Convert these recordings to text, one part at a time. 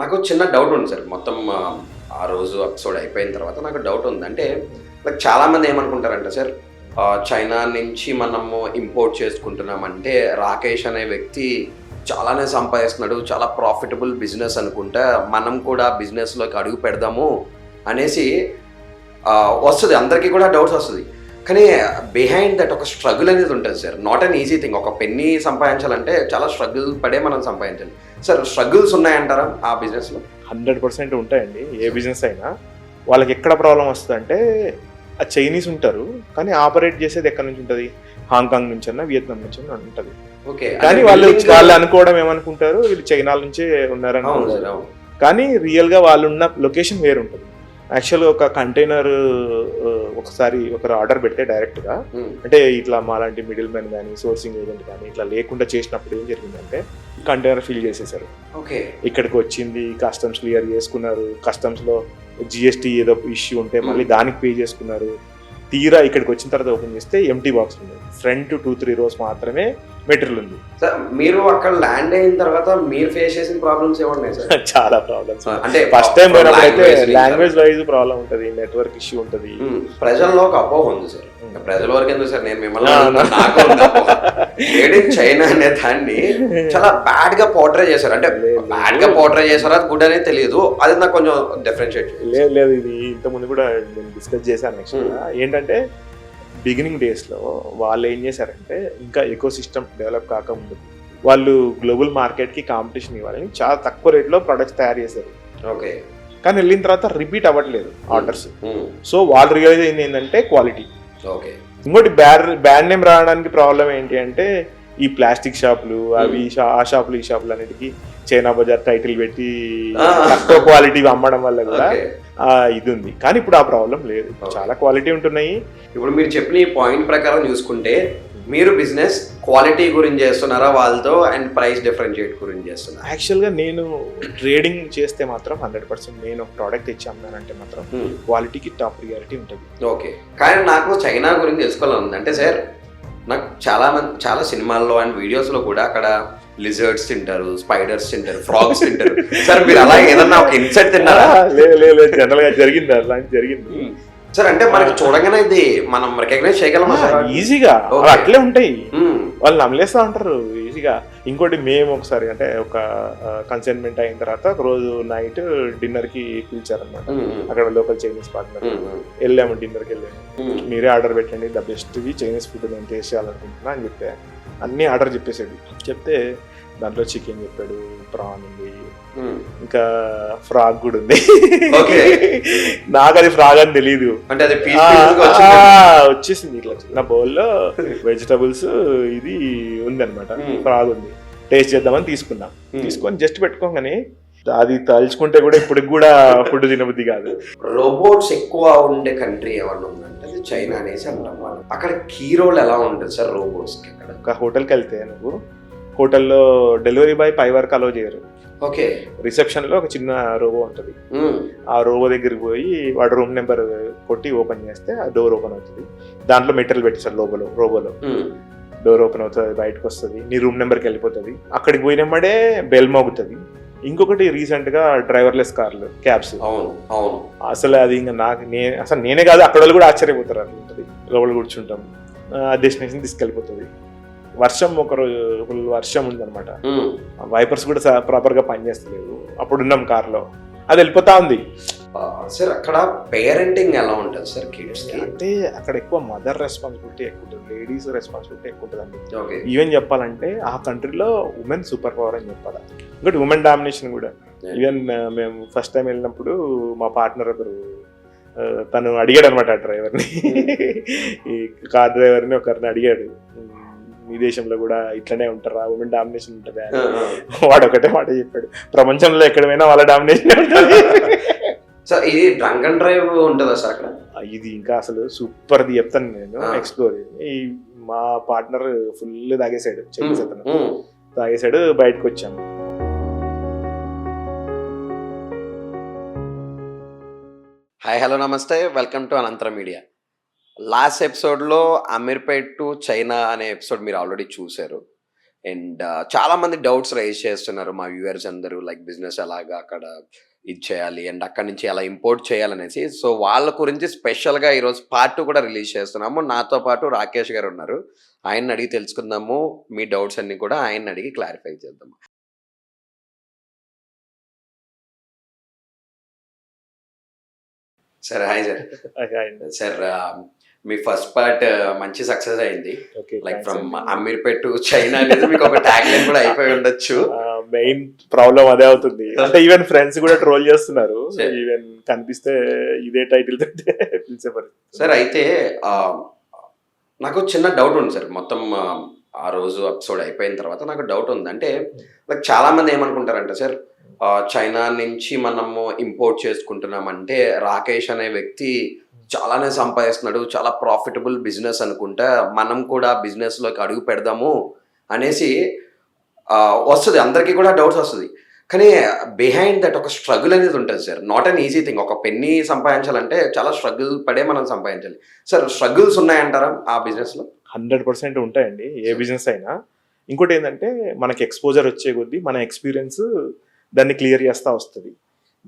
నాకు చిన్న డౌట్ ఉంది సార్. మొత్తం ఆ రోజు ఎపిసోడ్ అయిపోయిన తర్వాత నాకు డౌట్ ఉంది. అంటే లైక్ చాలామంది ఏమనుకుంటారంటే సార్, చైనా నుంచి మనము ఇంపోర్ట్ చేసుకుంటున్నామంటే రాకేష్ అనే వ్యక్తి చాలానే సంపాదిస్తున్నాడు, చాలా ప్రాఫిటబుల్ బిజినెస్ అనుకుంటా, మనం కూడా బిజినెస్లోకి అడుగు పెడదాము అనేసి వస్తుంది. అందరికీ కూడా డౌట్స్ వస్తుంది. కానీ బిహైండ్ దట్ ఒక స్ట్రగుల్ అనేది ఉంటుంది sir. Not an easy thing. ఒక పెన్నీ సంపాదించాలంటే చాలా స్ట్రగుల్ పడే మనం సంపాదించాలి. సార్ స్ట్రగుల్స్ ఉన్నాయంటారా ఆ బిజినెస్లో? 100% ఉంటాయండి. ఏ బిజినెస్ అయినా వాళ్ళకి ఎక్కడ ప్రాబ్లం వస్తుందంటే, ఆ చైనీస్ ఉంటారు కానీ ఆపరేట్ చేసేది ఎక్కడి నుంచి ఉంటుంది, హాంకాంగ్ నుంచి అన్నా వియత్నాం నుంచి అన్నా ఉంటుంది. ఓకే, కానీ వాళ్ళు అనుకోవడం ఏమనుకుంటారు, వీళ్ళు చైనా నుంచే ఉన్నారని. కానీ రియల్గా వాళ్ళు ఉన్న లొకేషన్ వేరు ఉంటుంది. యాక్చువల్గా ఒక కంటైనర్ ఒకసారి ఒకరు ఆర్డర్ పెడితే డైరెక్ట్గా, అంటే ఇట్లా మాలాంటి మిడిల్ మ్యాన్ కానీ సోర్సింగ్ ఏజెంట్ కానీ ఇట్లా లేకుండా చేసినప్పుడు ఏం జరిగిందంటే, కంటైనర్ ఫిల్ చేసేసారు. ఓకే, ఇక్కడికి వచ్చింది, కస్టమ్స్ క్లియర్ చేసుకున్నారు, కస్టమ్స్లో జిఎస్టీ ఏదో ఇష్యూ ఉంటే మళ్ళీ దానికి పే చేసుకున్నారు. తీరా ఇక్కడికి వచ్చిన తర్వాత ఓపెన్ చేస్తే ఎంటీ బాక్స్ ఉంది. ఫ్రంట్ 2-3 rows మాత్రమే మెటీరియల్ ఉంది. సార్ మీరు అక్కడ ల్యాండ్ అయిన తర్వాత మీరు ఫేస్ చేసిన ప్రాబ్లమ్స్ ఏమున్నాయి సార్? చాలా ప్రాబ్లమ్స్. అంటే ఫస్ట్ టైం పోయినప్పుడైతే లాంగ్వేజ్ వైజ్ ప్రాబ్లం ఉంటుంది, నెట్వర్క్ ఇష్యూ ఉంటుంది. ప్రజల్లో ఒక అపోహ ఉంది సార్. ప్రజల వరకు ఎందుకు సార్, నేను మిమ్మల్ని చైనా అనే దాన్ని చాలా బ్యాడ్ గా పోర్ట్రే చేశారు. అంటే బ్యాడ్ గా పోర్ట్రే చేశారు, అది గుడ్ అనేది తెలియదు. అది నాకు కొంచెం డిఫరెన్షియేట్ లేదు. ఇది ఇంతకుముందు కూడా నేను డిస్కస్ చేశాను. యాక్చువల్గా ఏంటంటే, బిగినింగ్ డేస్లో వాళ్ళు ఏం చేశారంటే, ఇంకా ఎకో సిస్టమ్ డెవలప్ కాకముందు వాళ్ళు గ్లోబల్ మార్కెట్కి కాంపిటీషన్ ఇవ్వాలని చాలా తక్కువ రేట్లో ప్రొడక్ట్స్ తయారు చేశారు. ఓకే, కానీ వెళ్ళిన తర్వాత రిపీట్ అవ్వట్లేదు ఆర్డర్స్. సో వాళ్ళు రియలైజ్ అయింది ఏంటంటే క్వాలిటీ. ఓకే, ఇంకోటి బ్రాండ్ నేమ్ రావడానికి ప్రాబ్లం ఏంటి అంటే, ఈ ప్లాస్టిక్ షాపులు అవి ఆ షాపులు ఈ షాపులు అన్నిటికీ చైనా బజార్ టైటిల్ పెట్టి తక్కువ క్వాలిటీ అమ్మడం వల్ల కూడా ఇది ఉంది. కానీ ఇప్పుడు ఆ ప్రాబ్లం లేదు, చాలా క్వాలిటీ ఉంటున్నాయి. ఇప్పుడు మీరు చెప్పిన ఈ పాయింట్ ప్రకారం చూసుకుంటే, మీరు బిజినెస్ క్వాలిటీ గురించి చేస్తున్నారా వాళ్ళతో, అండ్ ప్రైస్ డిఫరెన్షియేట్ గురించి చేస్తున్నారా? యాక్చువల్గా నేను ట్రేడింగ్ చేస్తే మాత్రం 100% నేను ఒక ప్రోడక్ట్ తెచ్చి అమ్మానంటే మాత్రం క్వాలిటీకి టాప్ ప్రియారిటీ ఉంటుంది. ఓకే, కానీ నాకు చైనా గురించి తెలుసుకోవాలని ఉంది. అంటే సార్, నాకు చాలా సినిమాల్లో అండ్ వీడియోస్లో కూడా అక్కడ లిజర్డ్స్ తింటారు, స్పైడర్స్ తింటారు, ఫ్రాగ్స్ తింటారు. సార్ మీరు అలా ఏదన్నా ఒక ఇన్సెక్ట్ తిన్నారా? లేదు, జనరల్ గా జరిగింది, అలాంటి జరిగింది సార్. అంటే మనకి చూడగానే ఇది మనం రికగ్నైజ్ చేయగలమా సార్? ఈజీగా అట్లే ఉంటాయి, వాళ్ళు నమ్మలేస్తా ఉంటారు ఈజీగా. ఇంకోటి మేము ఒకసారి అంటే ఒక కన్సైన్మెంట్ అయిన తర్వాత ఒక రోజు నైట్ డిన్నర్ కి పిలిచారనమాట. అక్కడ లోకల్ చైనీస్ పార్ట్నర్ వెళ్ళాము, డిన్నర్కి వెళ్ళాము. మీరే ఆర్డర్ పెట్టండి, ద బెస్ట్ చైనీస్ ఫుడ్ నేను టేస్ట్ చేయాలనుకుంటున్నా అని చెప్పా. అన్ని ఆర్డర్ చెప్పేసాడు. చెప్తే దాంట్లో చికెన్ చెప్పాడు, ప్రాన్ ఉంది, ఇంకా ఫ్రాగ్ కూడా ఉంది. నాకు అది ఫ్రాగ్ అని తెలీదు. వచ్చేసింది ఇట్లా చిన్న బౌల్లో వెజిటబుల్స్ ఇది ఉంది అనమాట, ఫ్రాగ్ ఉంది. టేస్ట్ చేద్దామని తీసుకున్నాం. తీసుకొని జస్ట్ పెట్టుకోగానే అది తలుచుకుంటే కూడా ఇప్పటికి కూడా ఫుడ్ తినబుద్ధి కాదు. రోబోట్స్ ఎక్కువ ఉండే కంట్రీ ఏమన్నా ఉందంటే చైనా అనేసి అంటాం. అక్కడ కీ రోల్ ఎలా ఉంటుంది సార్ రోబోట్స్ కి? అక్కడ ఒక హోటల్కి వెళ్తే నువ్వు హోటల్లో డెలివరీ బాయ్ 5 వరకు అలో చేయరు. ఓకే, రిసెప్షన్ లో ఒక చిన్న రోబో ఉంటుంది. ఆ రోబో దగ్గరికి పోయి వాడు రూమ్ నెంబర్ కొట్టి ఓపెన్ చేస్తే ఆ డోర్ ఓపెన్ అవుతుంది. దాంట్లో మెటీరియల్ పెట్టేస్తారు రోబోలో. డోర్ ఓపెన్ అవుతుంది, బయటకు వస్తుంది, నీ రూమ్ నెంబర్కి వెళ్ళిపోతుంది. అక్కడికి పోయినమ్మడే బెల్ మోగుతుంది. ఇంకొకటి రీసెంట్ గా డ్రైవర్లెస్ కార్లు, క్యాబ్స్. అసలు అది ఇంకా అసలు నేనే కాదు, అక్కడ వాళ్ళు కూడా ఆశ్చర్యపోతారు. అది ఉంటుంది, లోపల కూర్చుంటాం, డెస్టినేషన్ తీసుకెళ్ళిపోతుంది. వర్షం ఒకరోజు ఫుల్ వర్షం ఉందన్నమాట, వైపర్స్ కూడా ప్రాపర్ గా పనిచేస్తలేవు. అప్పుడు ఉన్నాం కార్లో, అది వెళ్ళిపోతా ఉంది. సార్ అక్కడ పేరెంటింగ్ ఎలా ఉంటుంది సార్ కిడ్స్ కి? అంటే అక్కడ ఎక్కువ మదర్ రెస్పాన్సిబిలిటీ ఎక్కువ ఉంటుంది, లేడీస్ రెస్పాన్సిబిలిటీ ఎక్కువ ఉంటుంది. ఈవెన్ చెప్పాలంటే ఆ కంట్రీలో ఉమెన్ సూపర్ పవర్ అని చెప్పాలి. ఇంకోటి ఉమెన్ డామినేషన్ కూడా. ఈవెన్ మేము ఫస్ట్ టైం వెళ్ళినప్పుడు మా పార్ట్నర్ ఒకరు తను అడిగాడు అనమాట ఆ డ్రైవర్ని, ఈ కార్ డ్రైవర్ని ఒకరిని అడిగాడు, మీ దేశంలో కూడా ఇట్లనే ఉంటారా, ఉమెన్ డామినేషన్ ఉంటుంది అని. వాడు ఒకటే మాట చెప్పాడు, ప్రపంచంలో ఎక్కడ పోయినా వాళ్ళ డామినేషన్ ఉంటుంది. సో ఇది డ్రంక్ అండ్ డ్రైవ్ ఉంటుందా సార్ అక్కడ? ఇది ఇంకా అసలు సూపర్ది చెప్తాను నేను, ఎక్స్ప్లోర్. ఈ మా పార్ట్నర్ ఫుల్ తాగేసాడు, తాగేసాడు, బయటకు వచ్చాము. హాయ్, హలో, నమస్తే, వెల్కమ్ టు అనంతర మీడియా. లాస్ట్ ఎపిసోడ్లో అమీర్పేట్ టు చైనా అనే ఎపిసోడ్ మీరు ఆల్రెడీ చూశారు. అండ్ చాలా మంది డౌట్స్ రైజ్ చేస్తున్నారు మా వ్యూవర్స్ అందరూ, లైక్ బిజినెస్ ఎలాగా అక్కడ ఇది చేయాలి అండ్ అక్కడి నుంచి ఎలా ఇంపోర్ట్ చేయాలనేసి. సో వాళ్ళ గురించి స్పెషల్గా ఈరోజు పార్ట్ 2 కూడా రిలీజ్ చేస్తున్నాము. నాతో పాటు రాకేష్ గారు ఉన్నారు. ఆయన్ని అడిగి తెలుసుకుందాము. మీ డౌట్స్ అన్ని కూడా ఆయన్ని అడిగి క్లారిఫై చేద్దాం. Sir hi sir. సార్ మీ ఫస్ట్ పార్ట్ మంచి సక్సెస్ అయింది. Like from Ameerpet to China అనేది మీకు ఒక ట్యాగ్ లైన్ కూడా అయిపోయి ఉండొచ్చు. మెయిన్ ప్రాబ్లం అదే అవుతుంది. అంటే ఈవెన్ ఫ్రెండ్స్ కూడా ట్రోల్ చేస్తున్నారు. ఈవెన్ కనిపిస్తే ఇదే టైటిల్ సార్. అయితే నాకు చిన్న డౌట్ ఉంది సార్. మొత్తం ఆ రోజు ఎపిసోడ్ అయిపోయిన తర్వాత నాకు డౌట్ ఉంది. అంటే లైక్ చాలా మంది ఏమనుకుంటారంటే సార్, చైనా నుంచి మనము ఇంపోర్ట్ చేసుకుంటున్నామంటే రాకేష్ అనే వ్యక్తి చాలానే సంపాదిస్తున్నాడు, చాలా ప్రాఫిటబుల్ బిజినెస్ అనుకుంటా, మనం కూడా బిజినెస్లోకి అడుగు పెడదాము అనేసి వస్తుంది. అందరికీ కూడా డౌట్స్ వస్తుంది. కానీ బిహైండ్ దట్ ఒక స్ట్రగుల్ అనేది ఉంటుంది sir. Not an easy thing. ఒక పెన్నీ సంపాదించాలంటే చాలా స్ట్రగుల్ పడే మనం సంపాదించాలి. సార్ స్ట్రగుల్స్ ఉన్నాయంటారా ఆ బిజినెస్లో? 100% ఉంటాయండి, ఏ బిజినెస్ అయినా. ఇంకోటి ఏంటంటే మనకి ఎక్స్పోజర్ వచ్చే కొద్దీ మన ఎక్స్పీరియన్స్ దాన్ని క్లియర్ చేస్తూ వస్తుంది.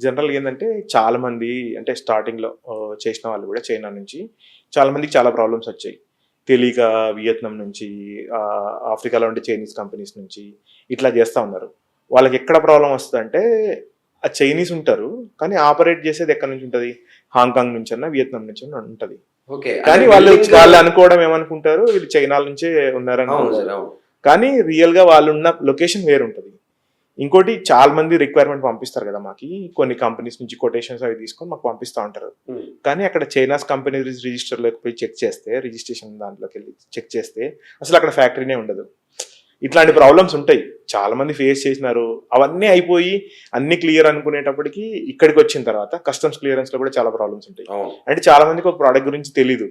జనరల్గా ఏంటంటే చాలామంది అంటే స్టార్టింగ్లో చేసిన వాళ్ళు కూడా చైనా నుంచి చాలామందికి చాలా ప్రాబ్లమ్స్ వచ్చాయి. తెలియక వియత్నాం నుంచి, ఆఫ్రికాలో ఉండే చైనీస్ కంపెనీస్ నుంచి ఇట్లా చేస్తూ ఉన్నారు. వాళ్ళకి ఎక్కడ ప్రాబ్లం వస్తుందంటే, ఆ చైనీస్ ఉంటారు కానీ ఆపరేట్ చేసేది ఎక్కడి నుంచి ఉంటుంది, హాంకాంగ్ నుంచి అన్నా వియత్నాం నుంచి అన్నా ఉంటుంది. కానీ వాళ్ళు అనుకోవడం ఏమనుకుంటారు, వీళ్ళు చైనా నుంచే ఉన్నారని. కానీ రియల్గా వాళ్ళు ఉన్న లొకేషన్ వేరు ఉంటుంది. ఇంకోటి చాలా మంది రిక్వైర్మెంట్ పంపిస్తారు కదా మాకి, కొన్ని కంపెనీస్ నుంచి కొటేషన్స్ అవి తీసుకొని మాకు పంపిస్తూ ఉంటారు. కానీ అక్కడ చైనాస్ కంపెనీ రిజిస్టర్లోకి పోయి చెక్ చేస్తే, రిజిస్ట్రేషన్ దాంట్లోకి వెళ్ళి చెక్ చేస్తే అసలు అక్కడ ఫ్యాక్టరీనే ఉండదు. ఇట్లాంటి ప్రాబ్లమ్స్ ఉంటాయి, చాలా మంది ఫేస్ చేసినారు. అవన్నీ అయిపోయి అన్ని క్లియర్ అనుకునేటప్పటికి ఇక్కడికి వచ్చిన తర్వాత కస్టమ్స్ క్లియరెన్స్ లో కూడా చాలా ప్రాబ్లమ్స్ ఉంటాయి. అంటే చాలా మందికి ఒక ప్రోడక్ట్ గురించి తెలీదు.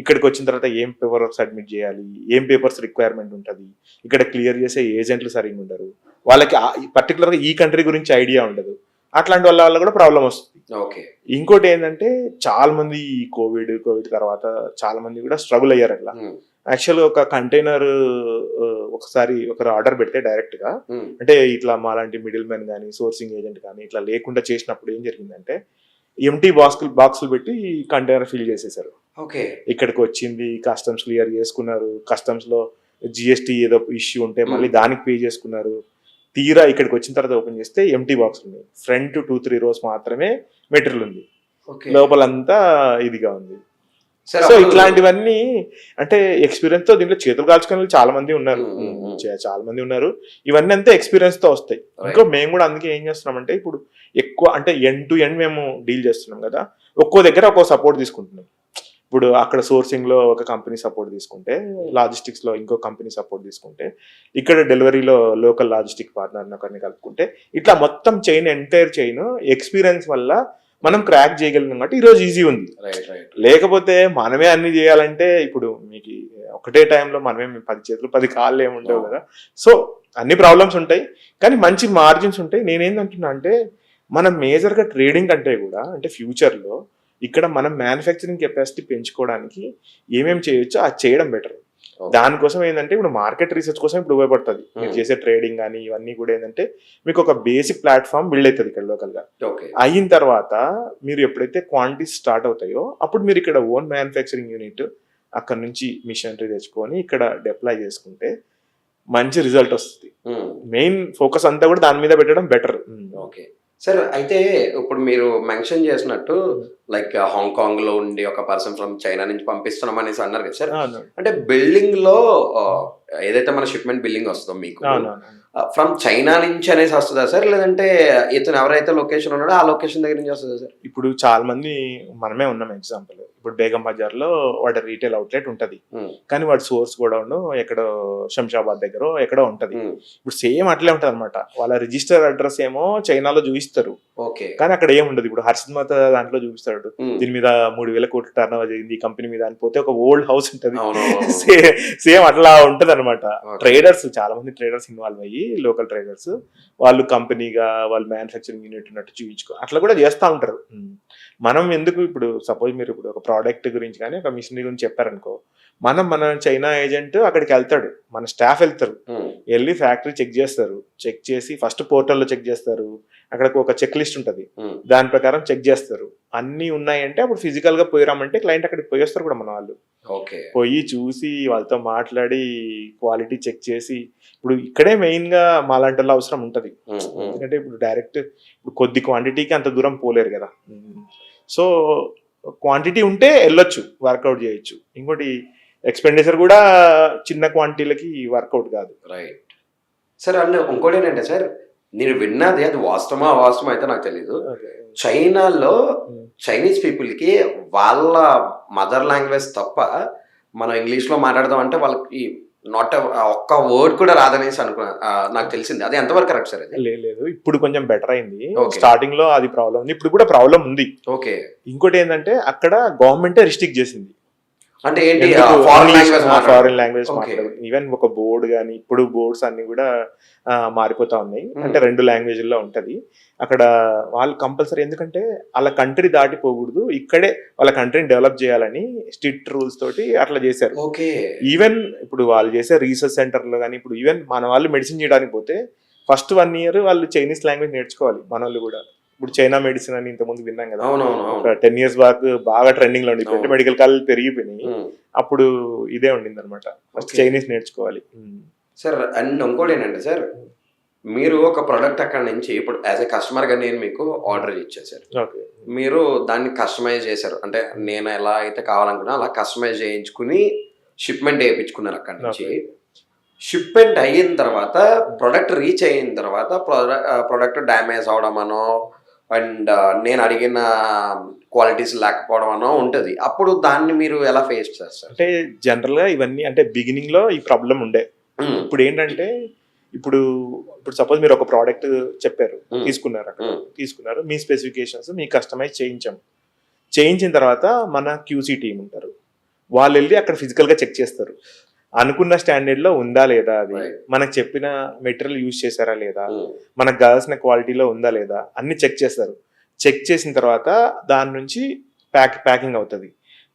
ఇక్కడికి వచ్చిన తర్వాత ఏం పేపర్ సబ్మిట్ చేయాలి, ఏం పేపర్స్ రిక్వైర్మెంట్ ఉంటుంది, ఇక్కడ క్లియర్ చేసే ఏజెంట్లు సరిగ్గా ఉండరు, వాళ్ళకి పర్టికులర్గా ఈ కంట్రీ గురించి ఐడియా ఉండదు. అట్లాంటి వల్ల కూడా ప్రాబ్లం వస్తుంది. ఇంకోటి ఏంటంటే చాలా మంది ఈ కోవిడ్ తర్వాత చాలా మంది కూడా స్ట్రగుల్ అయ్యారు. అట్లా యాక్చువల్గా ఒక కంటైనర్ ఒకసారి ఒకరు ఆర్డర్ పెడితే డైరెక్ట్ గా, అంటే ఇట్లా మాలాంటి మిడిల్ మ్యాన్ కానీ సోర్సింగ్ ఏజెంట్ కానీ ఇట్లా లేకుండా చేసినప్పుడు ఏం జరిగిందంటే, ఎంటీ బాక్సులు పెట్టి కంటైనర్ ఫిల్ చేసేసారు. ఇక్కడికి వచ్చింది, కస్టమ్స్ క్లియర్ చేసుకున్నారు, కస్టమ్స్ లో జిఎస్టీ ఏదో ఇష్యూ ఉంటే మళ్ళీ దానికి పే చేసుకున్నారు. తీరా ఇక్కడికి వచ్చిన తర్వాత ఓపెన్ చేస్తే ఎంటీ బాక్స్ ఉంది, ఫ్రంట్ 2-3 rows మాత్రమే మెటీరియల్ ఉంది, లోపలంతా ఇదిగా ఉంది. సో ఇట్లాంటివన్నీ అంటే ఎక్స్పీరియన్స్ తో దీంట్లో చేతులు కాల్చుకునే చాలా మంది ఉన్నారు. ఇవన్నీ అంతా ఎక్స్పీరియన్స్ తో వస్తాయి. ఇంకా మేము కూడా అందుకే ఏం చేస్తున్నామంటే, ఇప్పుడు ఎక్కువ అంటే ఎండ్ టు ఎండ్ మేము డీల్ చేస్తున్నాం కదా, ఒక్కో దగ్గర ఒక్కో సపోర్ట్ తీసుకుంటున్నాం. ఇప్పుడు అక్కడ సోర్సింగ్ లో ఒక కంపెనీ సపోర్ట్ తీసుకుంటే, లాజిస్టిక్స్ లో ఇంకో కంపెనీ సపోర్ట్ తీసుకుంటే, ఇక్కడ డెలివరీలో లోకల్ లాజిస్టిక్ పార్ట్నర్ ఒకరిని కలుపుకుంటే, ఇట్లా మొత్తం ఎంటైర్ చైన్ ఎక్స్పీరియన్స్ వల్ల మనం క్రాక్ చేయగలిగినాం కాబట్టి ఈరోజు ఈజీ ఉంది. లేకపోతే మనమే అన్ని చేయాలంటే ఇప్పుడు మీకు ఒకటే టైంలో మనమే 10 చేతులు 10 కాళ్ళు ఏముండవు కదా. సో అన్ని ప్రాబ్లమ్స్ ఉంటాయి కానీ మంచి మార్జిన్స్ ఉంటాయి. నేనేంటంటున్నా అంటే, మనం మేజర్గా ట్రేడింగ్ కంటే కూడా అంటే ఫ్యూచర్లో ఇక్కడ మనం మ్యానుఫ్యాక్చరింగ్ కెపాసిటీ పెంచుకోవడానికి ఏమేమి చేయొచ్చో అది చేయడం బెటర్. దానికోసం ఏంటంటే, ఇప్పుడు మార్కెట్ రీసెర్చ్ కోసం ఇప్పుడు ఉపయోగపడుతుంది. మీరు చేసే ట్రేడింగ్ కానీ ఇవన్నీ కూడా ఏంటంటే మీకు ఒక బేసిక్ ప్లాట్ఫామ్ బిల్డ్ అవుతుంది ఇక్కడ లోకల్గా. అయిన తర్వాత మీరు ఎప్పుడైతే క్వాంటిటీస్ స్టార్ట్ అవుతాయో అప్పుడు మీరు ఇక్కడ ఓన్ మ్యానుఫ్యాక్చరింగ్ యూనిట్ అక్కడ నుంచి మిషనరీ తెచ్చుకొని ఇక్కడ డిప్లాయ్ చేసుకుంటే మంచి రిజల్ట్ వస్తుంది. మెయిన్ ఫోకస్ అంతా కూడా దాని మీద పెట్టడం బెటర్. Okay sir. అయితే ఇప్పుడు మీరు మెన్షన్ చేసినట్టు లైక్ హాంకాంగ్ లో ఉండి ఒక పర్సన్ ఫ్రమ్ చైనా నుంచి పంపిస్తున్నాం అనేసి అన్నారు కదా సార్. అంటే బిల్డింగ్ లో ఏదైతే మన షిప్మెంట్ బిల్డింగ్ వస్తుందో మీకు ఫ్రమ్ చైనా నుంచి అనేసి వస్తుందా సార్, లేదంటే ఇతను ఎవరైతే లొకేషన్ ఉన్నాడో ఆ లొకేషన్ దగ్గర నుంచి వస్తుందా సార్? ఇప్పుడు చాలా మంది మనమే ఉన్నాం. ఎగ్జాంపుల్ ఇప్పుడు బేగం బజార్ లో వాడి రీటైల్ అవుట్లెట్ ఉంటది, కానీ వాడి సోర్స్ కూడా ఎక్కడో శంషాబాద్ దగ్గర ఎక్కడో ఉంటది. ఇప్పుడు సేమ్ అట్లే ఉంటది అనమాట. వాళ్ళ రిజిస్టర్ అడ్రస్ ఏమో చైనాలో చూపిస్తారు, ఓకే. కానీ అక్కడ ఏముండదు. ఇప్పుడు హర్షిత్ మాత దాంట్లో చూపిస్తాడు, దీని మీద 3,000 కోట్ల టర్న్ ఓవర్ జరిగింది ఈ కంపెనీ మీద అని. పోతే ఒక ఓల్డ్ హౌస్ ఉంటది, సేమ్ అట్లా ఉంటది అనమాట. ట్రేడర్స్ చాలా మంది ట్రేడర్స్ ఇన్వాల్వ్ అయ్యి, లోకల్ ట్రేడర్స్ వాళ్ళు కంపెనీగా వాళ్ళు మ్యానుఫ్యాక్చరింగ్ యూనిట్ ఉన్నట్టు చూపించుకో అట్లా కూడా చేస్తూ ఉంటారు. మనం ఎందుకు ఇప్పుడు సపోజ్ మీరు ఇప్పుడు ఒక ప్రోడక్ట్ గురించి కానీ ఒక మిషనరీ గురించి చెప్పారనుకో, మన చైనా ఏజెంట్ అక్కడికి వెళ్తాడు, మన స్టాఫ్ వెళ్తారు, వెళ్ళి ఫ్యాక్టరీ చెక్ చేస్తారు. చెక్ చేసి ఫస్ట్ పోర్టల్లో చెక్ చేస్తారు, అక్కడ ఒక చెక్ లిస్ట్ ఉంటుంది, దాని ప్రకారం చెక్ చేస్తారు. అన్ని ఉన్నాయంటే అప్పుడు ఫిజికల్ గా పోయిరామంటే క్లయింట్ అక్కడికి పోయేస్తారు కూడా మన వాళ్ళు. పోయి చూసి వాళ్ళతో మాట్లాడి క్వాలిటీ చెక్ చేసి, ఇప్పుడు ఇక్కడే మెయిన్ గా మాలాంటి అవసరం ఉంటది. ఎందుకంటే ఇప్పుడు డైరెక్ట్ ఇప్పుడు కొద్ది క్వాంటిటీకి అంత దూరం పోలేరు కదా. సో క్వాంటిటీ ఉంటే వెళ్ళొచ్చు, వర్కౌట్ చేయొచ్చు. ఇంకోటి ఎక్స్పెండిచర్ కూడా చిన్న క్వాంటిటీలకి వర్కౌట్ కాదు. Right sir. అండ్ ఇంకోటి ఏంటంటే సార్, నేను విన్నది అది వాస్తవమా అవాస్తవం అయితే నాకు తెలీదు, చైనాలో చైనీస్ పీపుల్ కి వాళ్ళ మదర్ లాంగ్వేజ్ తప్ప మనం ఇంగ్లీష్ లో మాట్లాడదాం అంటే వాళ్ళకి నాట్ ఒక్క వర్డ్ కూడా రాదనేసి అనుకున్నా, నాకు తెలిసింది. అది ఎంతవరకు కరెక్ట్ సార్? అది లేదు, ఇప్పుడు కొంచెం బెటర్ అయింది. స్టార్టింగ్ లో అది ప్రాబ్లం ఉంది, ఇప్పుడు కూడా ప్రాబ్లం ఉంది. ఓకే. ఇంకోటి ఏంటంటే అక్కడ గవర్నమెంటే రిస్ట్రిక్ట్ చేసింది. అంటే ఏంటి? ఫారిన్ లాంగ్వేజ్ మాట్లాడదు. ఈవెన్ ఒక బోర్డు కానీ, ఇప్పుడు బోర్డ్స్ అన్ని కూడా మారిపోతా ఉన్నాయి. అంటే 2 లాంగ్వేజ్లో ఉంటది అక్కడ. వాళ్ళు కంపల్సరీ, ఎందుకంటే వాళ్ళ కంట్రీ దాటిపోకూడదు, ఇక్కడే వాళ్ళ కంట్రీని డెవలప్ చేయాలని స్ట్రిక్ట్ రూల్స్ తోటి అట్లా చేశారు. ఈవెన్ ఇప్పుడు వాళ్ళు చేసే రీసెర్చ్ సెంటర్లో కానీ, ఇప్పుడు ఈవెన్ మన వాళ్ళు మెడిసిన్ చేయడానికి పోతే ఫస్ట్ 1 year వాళ్ళు చైనీస్ లాంగ్వేజ్ నేర్చుకోవాలి. మన వాళ్ళు కూడా ఇప్పుడు చైనా మెడిసిన్ అని ఇంతకుముందు విన్నాం కదా, ఒక 10 years బ్యాక్ బాగా ట్రెండింగ్ లో ఉండి మెడికల్ కాలేజ్ పెరిగిపోయినాయి. అప్పుడు ఇదే ఉండింది అనమాట, ఫస్ట్ చైనీస్ నేర్చుకోవాలి సార్. అండ్ ఇంకోటి ఏంటంటే సార్, మీరు ఒక ప్రోడక్ట్ అక్కడ నుంచి ఇప్పుడు యాజ్ ఎ కస్టమర్ గా నేను మీకు ఆర్డర్ ఇచ్చాను సార్, మీరు దాన్ని కస్టమైజ్ చేశారు. అంటే నేను ఎలా అయితే కావాలనుకున్నా అలా కస్టమైజ్ చేయించుకుని షిప్మెంట్ వేయించుకున్నారు. అక్కడ నుంచి షిప్మెంట్ అయిన తర్వాత ప్రొడక్ట్ రీచ్ అయిన తర్వాత ప్రొడక్ట్ డ్యామేజ్ అవడమనో అండ్ నేను అడిగిన క్వాలిటీస్ లేకపోవడం అనో ఉంటుంది. అప్పుడు దాన్ని మీరు ఎలా ఫేస్ చేస్తారు? అంటే జనరల్ గా ఇవన్నీ అంటే బిగినింగ్ లో ఈ ప్రాబ్లం ఉండే. ఇప్పుడు ఏంటంటే ఇప్పుడు సపోజ్ మీరు ఒక ప్రోడక్ట్ చెప్పారు, తీసుకున్నారు, మీ స్పెసిఫికేషన్స్ మీ కస్టమైజ్ చేయించిన తర్వాత మన క్యూసీ టీం ఉంటారు, వాళ్ళు వెళ్ళి అక్కడ ఫిజికల్ గా చెక్ చేస్తారు, అనుకున్న స్టాండర్డ్ లో ఉందా లేదా, అది మనకు చెప్పిన మెటీరియల్ యూజ్ చేశారా లేదా, మనకు కావాల్సిన క్వాలిటీలో ఉందా లేదా అన్ని చెక్ చేస్తారు. చెక్ చేసిన తర్వాత దాని నుంచి ప్యాకింగ్ అవుతుంది.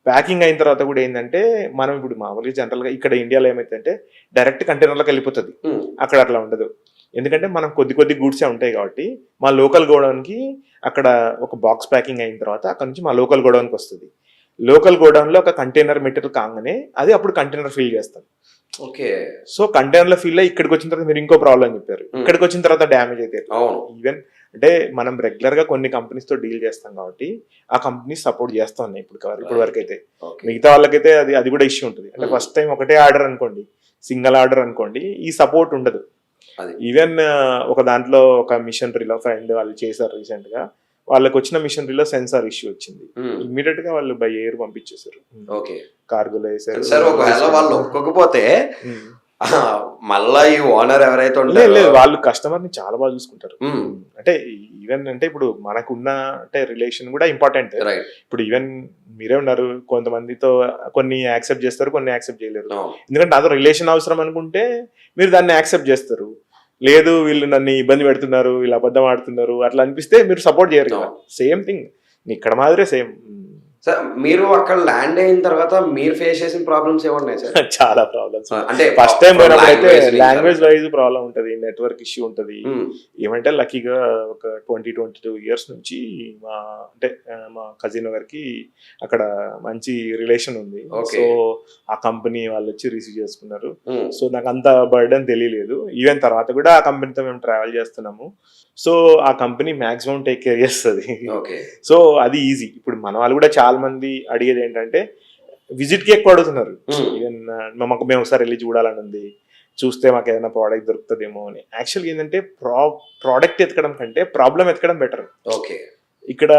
ప్యాకింగ్ అయిన తర్వాత కూడా ఏంటంటే మనం ఇప్పుడు మామూలుగా జనరల్ గా ఇక్కడ ఇండియాలో ఏమైతుందంటే డైరెక్ట్ కంటైనర్లోకి వెళ్ళిపోతుంది, అక్కడ అట్లా ఉండదు. ఎందుకంటే మనం కొద్ది గూడ్సే ఉంటాయి కాబట్టి మా లోకల్ గోడౌన్కి అక్కడ ఒక బాక్స్ ప్యాకింగ్ అయిన తర్వాత అక్కడ నుంచి మా లోకల్ గోడౌన్కి వస్తుంది. లోకల్ గోడౌన్ లో ఒక కంటైనర్ మెటీరియల్ కాగానే అది అప్పుడు కంటైనర్ ఫిల్ చేస్తాం. ఓకే. సో కంటైనర్ లో ఫిల్ అయ్యి ఇక్కడికి వచ్చిన తర్వాత మీరు ఇంకో ప్రాబ్లం చెప్పారు, ఇక్కడికి వచ్చిన తర్వాత డ్యామేజ్ అయితే ఈవెన్ అంటే మనం రెగ్యులర్ గా కొన్ని కంపెనీస్ తో డీల్ చేస్తాం కాబట్టి ఆ కంపెనీస్ సపోర్ట్ చేస్తా ఉన్నాయి ఇప్పుడు వరకు అయితే. మిగతా వాళ్ళకైతే అది కూడా ఇష్యూ ఉంటుంది. అంటే ఫస్ట్ టైం ఒకటే ఆర్డర్ అనుకోండి, సింగిల్ ఆర్డర్ అనుకోండి, ఈ సపోర్ట్ ఉండదు. ఈవెన్ ఒక దాంట్లో ఒక మిషనరీలో ఫ్రెండ్ వాళ్ళు చేశారు రీసెంట్ గా, వాళ్ళకి వచ్చిన మిషనరీలో సెన్సార్ ఇష్యూ వచ్చింది, ఇమ్మీడియట్ గా వాళ్ళు బై ఎయిర్ పంపించేశారు, కార్గోలో వేసారు. వాళ్ళు ఒప్పుకోకపోతే మళ్ళా ఈ ఓనర్ ఎవరైతే లేదు, వాళ్ళు కస్టమర్ ని చాలా బాగా చూసుకుంటారు. అంటే ఈవెన్ అంటే ఇప్పుడు మనకున్న అంటే రిలేషన్ కూడా ఇంపార్టెంట్. ఇప్పుడు ఈవెన్ మీరే ఉన్నారు, కొంతమందితో కొన్ని యాక్సెప్ట్ చేస్తారు, కొన్ని యాక్సెప్ట్ చేయలేరు. ఎందుకంటే అదో రిలేషన్ అవసరం అనుకుంటే మీరు దాన్ని యాక్సెప్ట్ చేస్తారు, లేదు వీళ్ళు నన్ను ఇబ్బంది పెడుతున్నారు, వీళ్ళు అబద్ధం ఆడుతున్నారు అట్లా అనిపిస్తే మీరు సపోర్ట్ చేయరు కదా. సేమ్ థింగ్ ఇక్కడ మాదిరే సేమ్. సార్ మీరు అక్కడ ల్యాండ్ అయిన తర్వాత మీరు ఫేస్ చేసిన ప్రాబ్లమ్స్ ఏమున్నాయి సార్? చాలా ప్రాబ్లమ్స్. అంటే ఫస్ట్ టైం పోయినప్పుడు అయితే లాంగ్వేజ్ వైజ్ ప్రాబ్లం ఉంటది, నెట్వర్క్ ఇష్యూ ఉంటది. ఏమంటే లక్కీగా ఒక 22 years నుంచి మా కజిన్ గారికి అక్కడ మంచి రిలేషన్ ఉంది. సో ఆ కంపెనీ వాళ్ళు వచ్చి రిసీవ్ చేసుకున్నారు. సో నాకు అంత బర్డెన్ తెలియలేదు. ఈవెన్ తర్వాత కూడా ఆ కంపెనీతో మేము ట్రావెల్ చేస్తున్నాము. సో ఆ కంపెనీ మాక్సిమం టేక్ కేర్ చేస్తుంది. సో అది ఈజీ. ఇప్పుడు మన వాళ్ళు కూడా చాలా మంది అడిగేది ఏంటంటే విజిట్ కి ఎక్కువ అడుగుతున్నారు. ఈవెన్ మేము ఒకసారి వెళ్ళి చూడాలని ఉంది, చూస్తే మాకు ఏదైనా ప్రోడక్ట్ దొరుకుతుందేమో అని. యాక్చువల్గా ఏంటంటే ప్రోడక్ట్ ఎతకడం కంటే ప్రాబ్లం ఎతకడం బెటర్. ఇక్కడ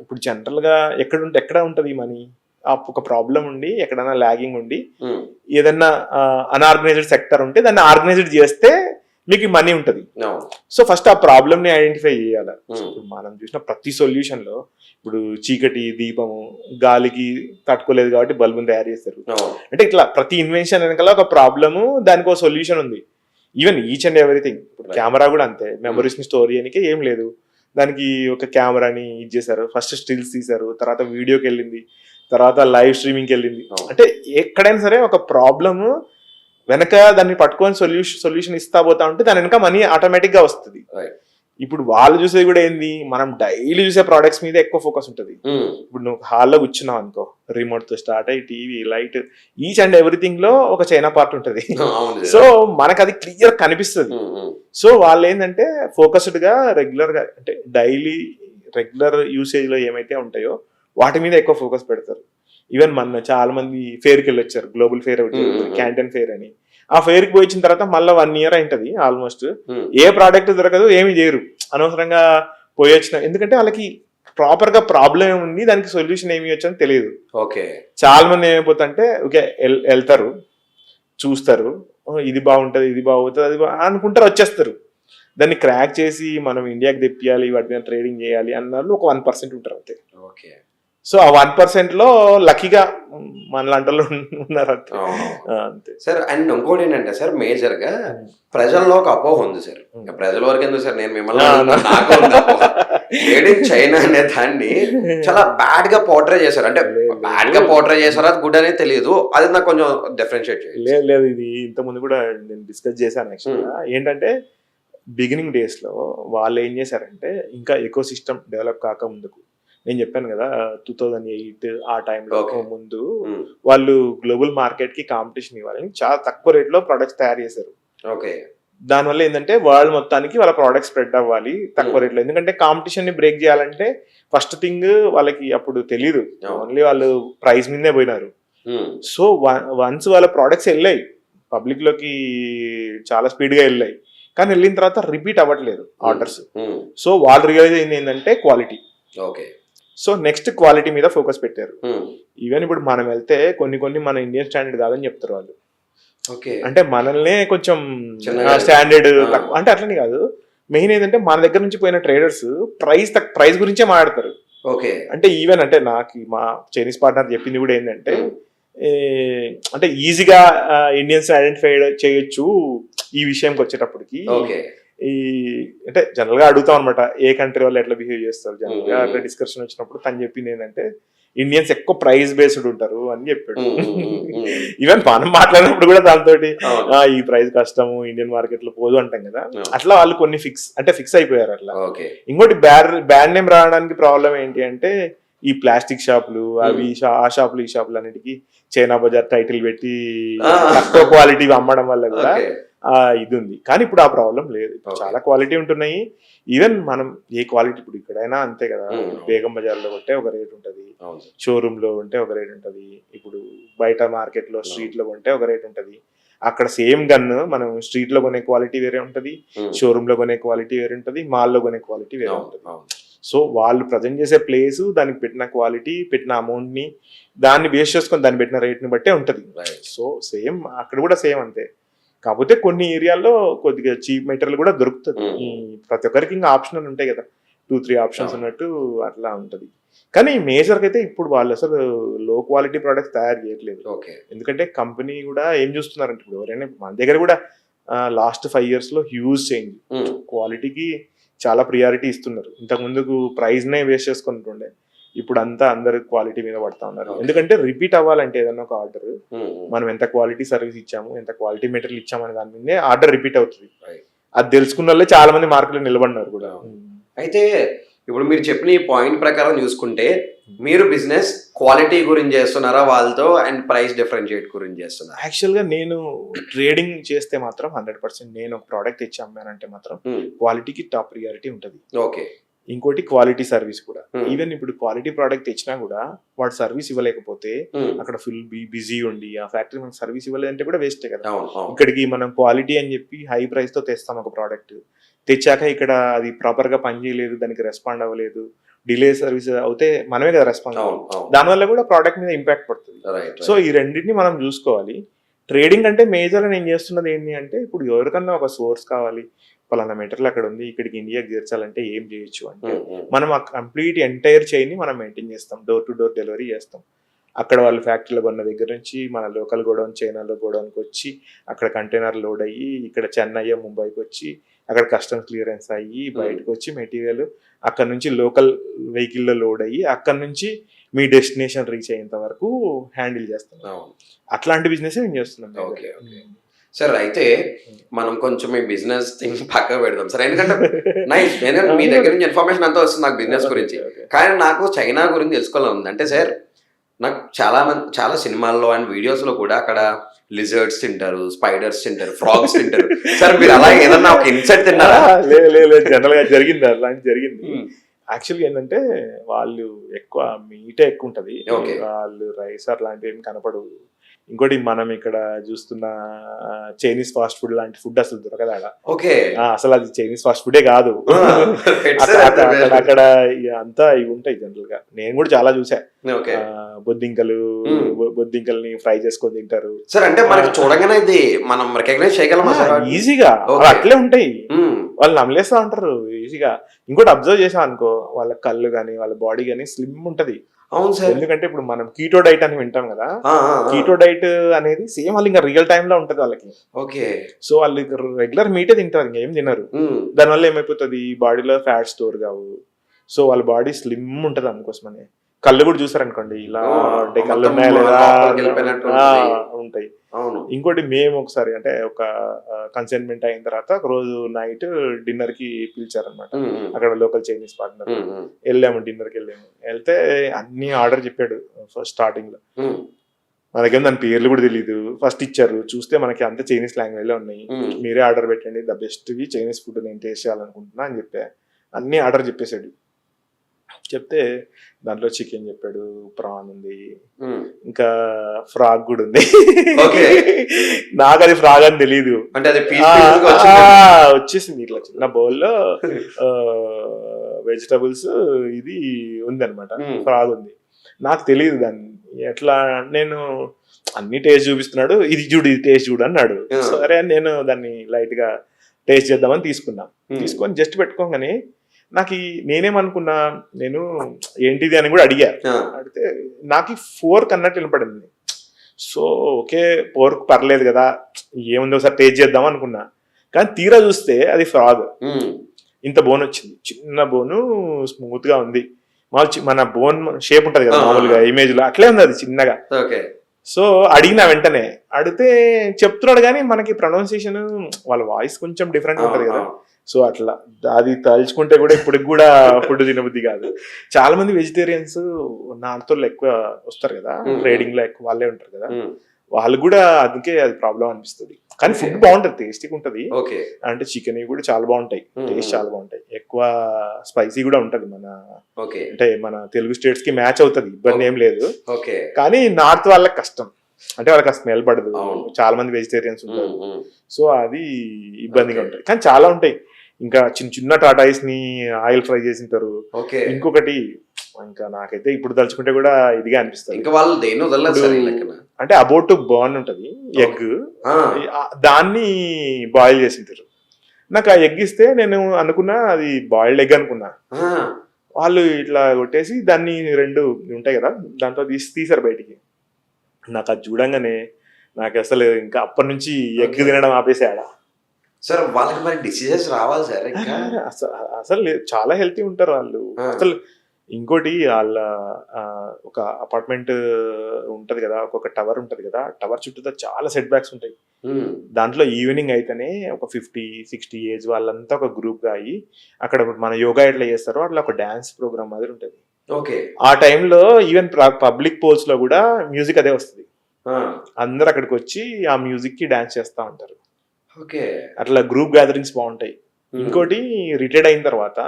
ఇప్పుడు జనరల్ గా ఎక్కడ ఉంటది మనీ, ఒక ప్రాబ్లం ఉండి ఎక్కడైనా లాగింగ్ ఉండి ఏదన్నా అన్ఆర్గనైజ్డ్ సెక్టర్ ఉంటే దాన్ని ఆర్గనైజ్డ్ చేస్తే మీకు మనీ ఉంటుంది. అవును. సో ఫస్ట్ ఆ ప్రాబ్లమ్ ని ఐడెంటిఫై చేయాలి. ఉమ్. ఇప్పుడు మనం చూసిన ప్రతి సొల్యూషన్ లో ఇప్పుడు చీకటి దీపము గాలికి తట్టుకోలేదు కాబట్టి బల్బుని తయారు చేస్తారు. అవును. అంటే ఇట్లా ప్రతి ఇన్వెన్షన్ వెనకాల ఒక ప్రాబ్లము దానికి ఒక సొల్యూషన్ ఉంది. Even each and everything. ఇప్పుడు కెమెరా కూడా అంతే, మెమరీస్ ని స్టోర్ చేయడానికి ఏం లేదు, దానికి ఒక కెమెరాని ఇది చేశారు, ఫస్ట్ స్టిల్స్ తీశారు, తర్వాత వీడియోకి వెళ్ళింది, తర్వాత లైవ్ స్ట్రీమింగ్కి వెళ్ళింది. అంటే ఎక్కడైనా సరే ఒక ప్రాబ్లము వెనక దాన్ని పట్టుకొని సొల్యూషన్ ఇస్తా పోతా ఉంటే దాని వెనక మనీ ఆటోమేటిక్ గా వస్తుంది. Right. ఇప్పుడు వాళ్ళు చూసేది కూడా ఏంది, మనం డైలీ చూసే ప్రోడక్ట్స్ మీద ఎక్కువ ఫోకస్ ఉంటుంది. ఇప్పుడు నువ్వు హాల్లో కూర్చున్నావు అనుకో, రిమోట్ తో స్టార్ట్ అయ్యి TV light each and everything లో ఒక చైనా పార్ట్ ఉంటుంది. సో మనకు అది క్లియర్ కనిపిస్తుంది. సో వాళ్ళు ఏంటంటే ఫోకస్డ్ గా రెగ్యులర్ గా అంటే డైలీ రెగ్యులర్ యూసేజ్ లో ఏమైతే ఉంటాయో వాటి మీద ఎక్కువ ఫోకస్ పెడతారు. ఈవెన్ మన చాలా మంది ఫేర్కి వెళ్ళి వచ్చారు, గ్లోబల్ ఫేర్ ఒకటి, క్యాంటన్ ఫేర్ అని. ఆ ఫేర్ కి పోయించిన తర్వాత మళ్ళీ 1 year అయింటది ఆల్మోస్ట్. ఏ ప్రోడక్ట్ దొరకదు, ఏమి చేయరు, అనవసరంగా పోయి వచ్చిన. ఎందుకంటే వాళ్ళకి ప్రాపర్ గా ప్రాబ్లం ఉంది, దానికి సొల్యూషన్ ఏమి వచ్చని తెలియదు. ఓకే. చాలా మంది ఏమైపోతుంటే ఓకే వెళ్తారు, చూస్తారు, ఇది బాగుంటది, ఇది బాగుంటుంది, అది అనుకుంటారు, వచ్చేస్తారు. దాన్ని క్రాక్ చేసి మనం ఇండియాకి తెప్పియాలి, వాటి మీద ట్రేడింగ్ చేయాలి అన్నారు ఒక 1% ఉంటారు అంతే. ఓకే. సో ఆ 1% లో లక్కీగా మన లాంటి వాళ్ళు ఉన్నారు అంతే సార్. అండ్ ఇంకోటి ఏంటంటే సార్, మేజర్ గా ప్రజల్లో ఒక అపోహ ఉంది సార్. ఇంకా ప్రజల వరకు ఎందుకు సార్, నేను మిమ్మల్ని మేడ్ ఇన్ చైనా అనే దాన్ని చాలా బ్యాడ్ గా పోర్ట్రే చేశారు. అంటే బ్యాడ్ గా పోర్ట్రే చేశారు, అది గుడ్ అనేది తెలియదు. అది నాకు కొంచెం డిఫరెన్షియేట్ చేయాలి. లేదు, ఇది ఇంత ముందు కూడా నేను డిస్కస్ చేశాను యాక్చువల్గా. ఏంటంటే బిగినింగ్ డేస్ లో వాళ్ళు ఏం చేశారంటే, ఇంకా ఎకో సిస్టమ్ డెవలప్ కాక ముందుకు, నేను చెప్పాను కదా 2008 ఆ టైంలో ముందు వాళ్ళు గ్లోబల్ మార్కెట్ కి కాంపిటీషన్ ఇవ్వాలని చాలా తక్కువ రేట్ లో ప్రొడక్ట్స్ తయారు చేశారు. ఓకే. దానివల్ల ఏంటంటే వరల్డ్ మొత్తానికి వాళ్ళ ప్రోడక్ట్ స్ప్రెడ్ అవ్వాలి తక్కువ రేట్లో. ఎందుకంటే కాంపిటీషన్ ని బ్రేక్ చేయాలంటే ఫస్ట్ థింగ్ వాళ్ళకి అప్పుడు తెలియదు, ఓన్లీ వాళ్ళు ప్రైస్ మీదే పోయినారు. సో వన్స్ వాళ్ళ ప్రోడక్ట్స్ వెళ్ళాయి పబ్లిక్ లోకి, చాలా స్పీడ్ గా వెళ్ళాయి, కానీ వెళ్ళిన తర్వాత రిపీట్ అవ్వట్లేదు ఆర్డర్స్. సో వాళ్ళు రియలైజ్ అయింది ఏంటంటే quality. Okay. So next quality మీద ఫోకస్ పెట్టారు. ఈవెన్ ఇప్పుడు మనం వెళ్తే కొన్ని మన ఇండియన్ స్టాండర్డ్ కాదని చెప్తారు వాళ్ళు. అంటే మనల్నే కొంచెం స్టాండర్డ్ తక్కువ అంటే అట్లని కాదు. మెయిన్ ఏంటంటే మన దగ్గర నుంచి పోయిన ట్రేడర్స్ ప్రైస్ గురించే మాట్లాడతారు. ఓకే. అంటే ఈవెన్ అంటే నాకు మా చైనీస్ పార్ట్నర్ చెప్పింది కూడా ఏంటంటే, అంటే ఈజీగా ఇండియన్స్ ఐడెంటిఫై చేయొచ్చు ఈ విషయంకి వచ్చేటప్పటికి. ఈ అంటే జనరల్ గా అడుగుతాం అనమాట, ఏ కంట్రీ వాళ్ళు ఎట్లా బిహేవ్ చేస్తారు జనరల్ గా అట్లా డిస్కషన్ వచ్చినప్పుడు. తను చెప్పింది ఏంటంటే ఇండియన్స్ ఎక్కువ ప్రైస్ బేస్డ్ ఉంటారు అని చెప్పాడు. ఈవెన్ మనం మాట్లాడినప్పుడు కూడా దాంతో ఈ ప్రైస్ కష్టము, ఇండియన్ మార్కెట్ లో పోదు అంటాం కదా. అట్లా వాళ్ళు కొన్ని ఫిక్స్ అయిపోయారు అట్లా. ఇంకోటి బ్యాడ్ నేమ్ రావడానికి ప్రాబ్లం ఏంటి అంటే, ఈ ప్లాస్టిక్ షాపులు అవి ఆ షాపులు ఈ షాపులు అన్నిటికీ చైనా బజార్ టైటిల్ పెట్టి తక్కువ క్వాలిటీ అమ్మడం వల్ల కూడా ఇది ఉంది. కానీ ఇప్పుడు ఆ ప్రాబ్లం లేదు, చాలా క్వాలిటీ ఉంటున్నాయి. ఈవెన్ మనం ఏ క్వాలిటీ ఇప్పుడు ఇక్కడైనా అంతే కదా, బేగం బజార్ లో కొంటే ఒక రేట్ ఉంటది, షోరూమ్ లో ఉంటే ఒక రేట్ ఉంటది, ఇప్పుడు బయట మార్కెట్ లో స్ట్రీట్ లో కొంటే ఒక రేట్ ఉంటది. అక్కడ సేమ్ గన్ మనం స్ట్రీట్ లో కొనే క్వాలిటీ వేరే ఉంటది, షోరూమ్ లో కొనే క్వాలిటీ వేరే ఉంటది, మాల్ లో కొనే క్వాలిటీ వేరే ఉంటది. సో వాళ్ళు ప్రజెంట్ చేసే ప్లేస్, దానికి పెట్టిన క్వాలిటీ, పెట్టిన అమౌంట్ ని దాన్ని బేస్ చేసుకొని దాన్ని పెట్టిన రేట్ ని బట్టే ఉంటది. సో సేమ్ అక్కడ కూడా సేమ్ అంతే. కాకపోతే కొన్ని ఏరియాల్లో కొద్దిగా చీప్ మెటీరియల్ కూడా దొరుకుతుంది. ప్రతి ఒక్కరికి ఇంకా ఆప్షనల్ ఉంటాయి కదా, 2-3 ఆప్షన్స్ ఉన్నట్టు అట్లా ఉంటది. కానీ మేజర్ అయితే ఇప్పుడు వాళ్ళు అసలు లో క్వాలిటీ ప్రొడక్ట్స్ తయారు చేయట్లేదు. ఎందుకంటే కంపెనీ కూడా ఏం చూస్తున్నారంటే, ఇప్పుడు ఎవరైనా మన దగ్గర కూడా లాస్ట్ 5 years లో హ్యూజ్ చేంజ్, క్వాలిటీకి చాలా ప్రియారిటీ ఇస్తున్నారు. ఇంతకు ముందుకు ప్రైస్ నే వేస్ట్ చేసుకుంటుండే, ఇప్పుడు అంతా అందరు క్వాలిటీ మీద పడతా ఉన్నారు. ఎందుకంటే రిపీట్ అవ్వాలంటే ఏదన్నా ఒక ఆర్డర్ మనం ఎంత క్వాలిటీ సర్వీస్ ఇచ్చాము, ఎంత క్వాలిటీ మెటీరియల్ ఇచ్చాము అనే దాని మీదే ఆర్డర్ రిపీట్ అవుతుంది. అది తెలుసుకున్న వాళ్ళే చాలా మంది మార్కెట్లో నిలబడినారు కూడా. అయితే ఇప్పుడు మీరు చెప్పిన ఈ పాయింట్ ప్రకారం చూసుకుంటే, మీరు బిజినెస్ క్వాలిటీ గురించి చేస్తున్నారా వాళ్ళతో, అండ్ ప్రైస్ డిఫరెన్షియేట్ గురించి చేస్తున్నారా? యాక్చువల్ గా నేను ట్రేడింగ్ చేస్తే మాత్రం 100% నేను ఒక ప్రోడక్ట్ ఇచ్చి అమ్మానంటే మాత్రం క్వాలిటీకి టాప్ ప్రియారిటీ ఉంటుంది. ఓకే. ఇంకోటి క్వాలిటీ సర్వీస్ కూడా. ఈవెన్ ఇప్పుడు క్వాలిటీ ప్రోడక్ట్ తెచ్చినా కూడా వాడు సర్వీస్ ఇవ్వలేకపోతే అక్కడ ఫుల్ బిజీ ఉండి ఆ ఫ్యాక్టరీ మనకు సర్వీస్ ఇవ్వలేదంటే కూడా వేస్టే కదా. ఇక్కడికి మనం క్వాలిటీ అని చెప్పి హై ప్రైస్ తో తెస్తాం ఒక ప్రోడక్ట్, తెచ్చాక ఇక్కడ అది ప్రాపర్ గా పని చేయలేదు, దానికి రెస్పాండ్ అవ్వలేదు, డిలే సర్వీస్ అవుతే మనమే కదా రెస్పాండ్ అవ్వాలి, దానివల్ల కూడా ప్రోడక్ట్ మీద ఇంపాక్ట్ పడుతుంది. సో ఈ రెండింటిని మనం చూసుకోవాలి. ట్రేడింగ్ అంటే మేజర్ నేను చేస్తున్నది ఏంటి అంటే, ఇప్పుడు ఎవరికన్నా ఒక సోర్స్ కావాలి, పలానా మెటీరియల్ అక్కడ ఉంది, ఇక్కడికి ఇండియాకి చేర్చాలంటే ఏం చేయొచ్చు అంటే, మనం ఆ కంప్లీట్ ఎంటైర్ చైన్ ని మనం మెయింటైన్ చేస్తాం, డోర్ టు డోర్ డెలివరీ చేస్తాం. అక్కడ వాళ్ళు ఫ్యాక్టరీలో కొన్న దగ్గర నుంచి మన లోకల్ గోడౌన్, చైనాలో గోడౌన్కి వచ్చి అక్కడ కంటైనర్ లోడ్ అయ్యి ఇక్కడ చెన్నై ముంబైకి వచ్చి అక్కడ కస్టమ్స్ క్లియరెన్స్ అయ్యి బయటకు వచ్చి మెటీరియల్ అక్కడ నుంచి లోకల్ వెహికల్లో లోడ్ అయ్యి అక్కడ నుంచి మీ డెస్టినేషన్ రీచ్ అయ్యేంత వరకు హ్యాండిల్ చేస్తాం. అట్లాంటి బిజినెస్ నేను చేస్తున్నాను. ఓకే ఓకే సార్, అయితే మనం కొంచెం ఈ బిజినెస్ థింగ్ పక్కకు పెడదాం సార్, ఎందుకంటే నైస్, నేను మీ దగ్గర నుంచి ఇన్ఫర్మేషన్ అంతా వస్తుంది నాకు బిజినెస్ గురించి, కానీ నాకు చైనా గురించి తెలుసుకోవాలని ఉంది. అంటే సార్ నాకు చాలా సినిమాల్లో అండ్ వీడియోస్లో కూడా అక్కడ లిజర్డ్స్ తింటారు, స్పైడర్స్ తింటారు, ఫ్రాగ్స్ తింటారు. సార్ మీరు అలా ఏదన్నా ఒక ఇన్సెక్ట్ తిన్నారా? లేదు, జనరల్ గా జరిగింది, అలాంటి జరిగింది. యాక్చువల్గా ఏంటంటే వాళ్ళు ఎక్కువ మీటే ఎక్కువ ఉంటది, వాళ్ళు రైస్ అట్లాంటివి ఏమి కనపడు. ఇంకోటి మనం ఇక్కడ చూస్తున్న చైనీస్ ఫాస్ట్ ఫుడ్ లాంటి ఫుడ్ అసలు దొరకదు అక్కడ. ఓకే, అసలు అది చైనీస్ ఫాస్ట్ ఫుడే కాదు. అక్కడ అంతా ఇవి ఉంటాయి జనరల్ గా. నేను కూడా చాలా చూసా, బొద్దింకల్ని ఫ్రై చేసుకొని తింటారు. సార్ అంటే మనకి చూడగానే ఇది మనం రికగ్నైజ్ చేయగలమా ఈజీగా? అట్లే ఉంటాయి, వాళ్ళు నమ్మలేస్తా ఉంటారు ఈజీగా. ఇంకోటి అబ్జర్వ్ చేసాం అనుకో, వాళ్ళ కళ్ళు కానీ వాళ్ళ బాడీ కానీ స్లిమ్ ఉంటది. అవును సార్, ఎందుకంటే ఇప్పుడు మనం కీటో డైట్ అని వింటాం కదా, కీటో డైట్ అనేది సేమ్ వాళ్ళు ఇంకా రియల్ టైమ్ లో ఉంటది వాళ్ళకి. ఓకే, సో వాళ్ళు రెగ్యులర్ మీటే తింటారు, ఇంకేం తినరు. దానివల్ల ఏమైపోతుంది, బాడీలో ఫ్యాట్ స్టోర్ కావు. సో వాళ్ళ బాడీ స్లిమ్ ఉంటది. అందుకోసమని కళ్ళు కూడా చూసారనుకోండి, ఇలా కళ్ళు ఉన్నాయా లేదా ఉంటాయి. ఇంకోటి మేము ఒకసారి అంటే ఒక కన్సైన్మెంట్ అయిన తర్వాత ఒక రోజు నైట్ డిన్నర్ కి పిలిచారనమాట, అక్కడ లోకల్ చైనీస్ పార్ట్నర్. వెళ్ళాము, డిన్నర్ కి వెళ్తే అన్ని ఆర్డర్ చెప్పాడు ఫస్ట్ స్టార్టింగ్ లో. మనకేం దాని పేర్లు కూడా తెలియదు. ఫస్ట్ ఇచ్చారు, చూస్తే మనకి అంత చైనీస్ లాంగ్వేజ్ లో ఉన్నాయి. మీరే ఆర్డర్ పెట్టండి, the best we Chinese food నేను టేస్ట్ చేయాలనుకుంటున్నా అని చెప్పా. అన్ని ఆర్డర్ చెప్పేశాడు. చెప్తే దాంట్లో చికెన్ చెప్పాడు, ప్రాన్ ఉంది, ఇంకా ఫ్రాగ్ కూడా ఉంది. నాకు అది ఫ్రాగ్ అని తెలీదు, వచ్చేసింది ఇట్లా చిన్న బౌల్లో వెజిటబుల్స్ ఇది ఉంది అనమాట, ఫ్రాగ్ ఉంది. నాకు తెలియదు దాన్ని ఎట్లా. నేను అన్ని టేస్ట్ చూపిస్తున్నాడు, ఇది చూడు ఇది టేస్ట్ చూడు అన్నాడు. సరే అని నేను దాన్ని లైట్ గా టేస్ట్ చేద్దామని తీసుకున్నా. తీసుకొని జస్ట్ పెట్టుకోగానే నాకు నేనేమనుకున్నా, నేను ఏంటిది అని కూడా అడిగా. అడిగితే నాకు ఫోర్క్ అన్నట్టు వినపడింది. సో ఓకే, ఫోర్క్ పర్లేదు కదా, ఏముందో ఒకసారి టేస్ట్ చేద్దాం అనుకున్నా. కానీ తీరా చూస్తే అది ఫ్రాగ్. ఇంత బోన్ వచ్చింది, చిన్న బోను, స్మూత్ గా ఉంది. మన బోన్ షేప్ ఉంటది కదా మామూలుగా ఇమేజ్ లో, అట్లే ఉంది అది చిన్నగా. సో అడిగినా వెంటనే, అడిగితే చెప్తున్నాడు కానీ మనకి ప్రొనౌన్సియేషన్ వాళ్ళ వాయిస్ కొంచెం డిఫరెంట్ ఉంటది కదా. సో అట్లా అది తలుచుకుంటే కూడా ఇప్పటికి కూడా ఫుడ్ తినబుద్ధి కాదు. చాలా మంది వెజిటేరియన్స్ నాతో ఎక్కువ వస్తారు కదా, ట్రేడింగ్ లో ఎక్కువ వాళ్ళే ఉంటారు కదా, వాళ్ళు కూడా అందుకే అది ప్రాబ్లం అనిపిస్తుంది. కానీ ఫుడ్ బాగుంటది, టేస్టీగా ఉంటది. అంటే చికెన్ కూడా చాలా బాగుంటాయి, టేస్ట్ చాలా బాగుంటాయి. ఎక్కువ స్పైసీ కూడా ఉంటది. మన అంటే మన తెలుగు స్టేట్స్ కి మ్యాచ్ అవుతుంది, ఇబ్బంది ఏం లేదు. కానీ నార్త్ వాళ్ళకి కష్టం, అంటే వాళ్ళకి ఆ స్మెల్ పడదు. చాలా మంది వెజిటేరియన్స్ ఉంటారు, సో అది ఇబ్బందిగా ఉంటాయి. కానీ చాలా ఉంటాయి. ఇంకా చిన్న చిన్న టాటాయిస్ ని ఆయిల్ ఫ్రై చేసి ఉంటారు. ఇంకొకటి ఇంకా నాకైతే ఇప్పుడు తలుచుకుంటే కూడా ఇదిగా అనిపిస్తుంది. ఇంకా వాళ్ళు అంటే అబౌట్ బర్న్ ఉంటది ఎగ్, దాన్ని బాయిల్ చేసి ఉంటారు. నాకు ఆ ఎగ్ ఇస్తే నేను అనుకున్నా అది బాయిల్డ్ ఎగ్ అనుకున్నా. వాళ్ళు ఇట్లా కొట్టేసి దాన్ని రెండు ఉంటాయి కదా, దాంట్లో తీసారు బయటికి. నాకు అది చూడంగానే నాకు అసలు ఇంకా అప్పటి నుంచి ఎగ్ తినడం ఆపేసాడా. సార్ వాళ్ళకి మరి డిసీజెస్ రావాలి సార్? అసలు చాలా హెల్తీ ఉంటారు వాళ్ళు. అసలు ఇంకోటి వాళ్ళ ఒక అపార్ట్మెంట్ ఉంటది కదా, ఒక్కొక్క టవర్ ఉంటది కదా, టవర్ చుట్టూ చాలా సెట్ బ్యాక్స్ ఉంటాయి. దాంట్లో ఈవినింగ్ అయితేనే ఒక 50-60 ఏజ్ వాళ్ళంతా ఒక గ్రూప్ గా అయ్యి అక్కడ మన యోగా ఎట్లా చేస్తారో అట్లా ఒక డాన్స్ ప్రోగ్రామ్ మాదిరి ఉంటది. ఆ టైంలో ఈవెన్ పబ్లిక్ పోల్స్ లో కూడా మ్యూజిక్ అదే వస్తుంది. అందరు అక్కడికి వచ్చి ఆ మ్యూజిక్ కి డాన్స్ చేస్తా ఉంటారు. అట్లా గ్రూప్ గ్యాదరింగ్స్ బాగుంటాయి. ఇంకోటి రిటైర్డ్ అయిన తర్వాత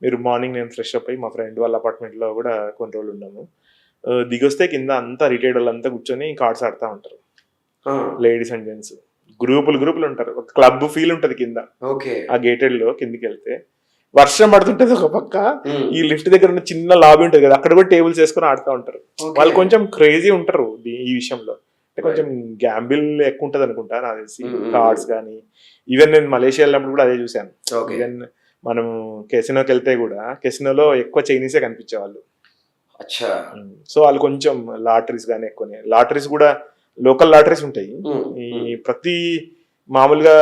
మీరు మార్నింగ్ నేను ఫ్రెష్ అప్ అయ్యి మా ఫ్రెండ్ వాళ్ళ అపార్ట్మెంట్ లో కూడా కొన్ని రోజులు ఉన్నాము. దిగొస్తే కింద అంతా రిటైర్డ్ వాళ్ళంతా కూర్చొని కార్డ్స్ ఆడుతూ ఉంటారు, లేడీస్ అండ్ జెంట్స్. గ్రూపులు ఉంటారు, ఒక క్లబ్ ఫీల్ ఉంటది కింద. ఆ గేటెడ్ లో కిందికి వెళ్తే వర్షం పడుతుంటది ఒక పక్క, ఈ లిఫ్ట్ దగ్గర ఉన్న చిన్న లాబీ ఉంటది కదా, అక్కడ కూడా టేబుల్స్ వేసుకొని ఆడుతూ ఉంటారు. వాళ్ళు కొంచెం క్రేజీ ఉంటారు ఈ విషయంలో. అంటే కొంచెం గ్యాంబిల్ ఎక్కువ ఉంటది అనుకుంటా నాకు తెలిసి, Mm-hmm. కార్డ్స్ కానీ. ఈవెన్ నేను మలేషియా వెళ్ళినప్పుడు కూడా అదే చూశాను. ఓకే. ఈవెన్ మనం కెసినోకి వెళ్తే కూడా కెసినోలో ఎక్కువ చైనీసే కనిపించేవాళ్ళు. అచ్చా. సో వాళ్ళు కొంచెం లాటరీస్ కానీ ఎక్కువనే, లాటరీస్ కూడా లోకల్ లాటరీస్ ఉంటాయి. ఈ ప్రతి మామూలుగా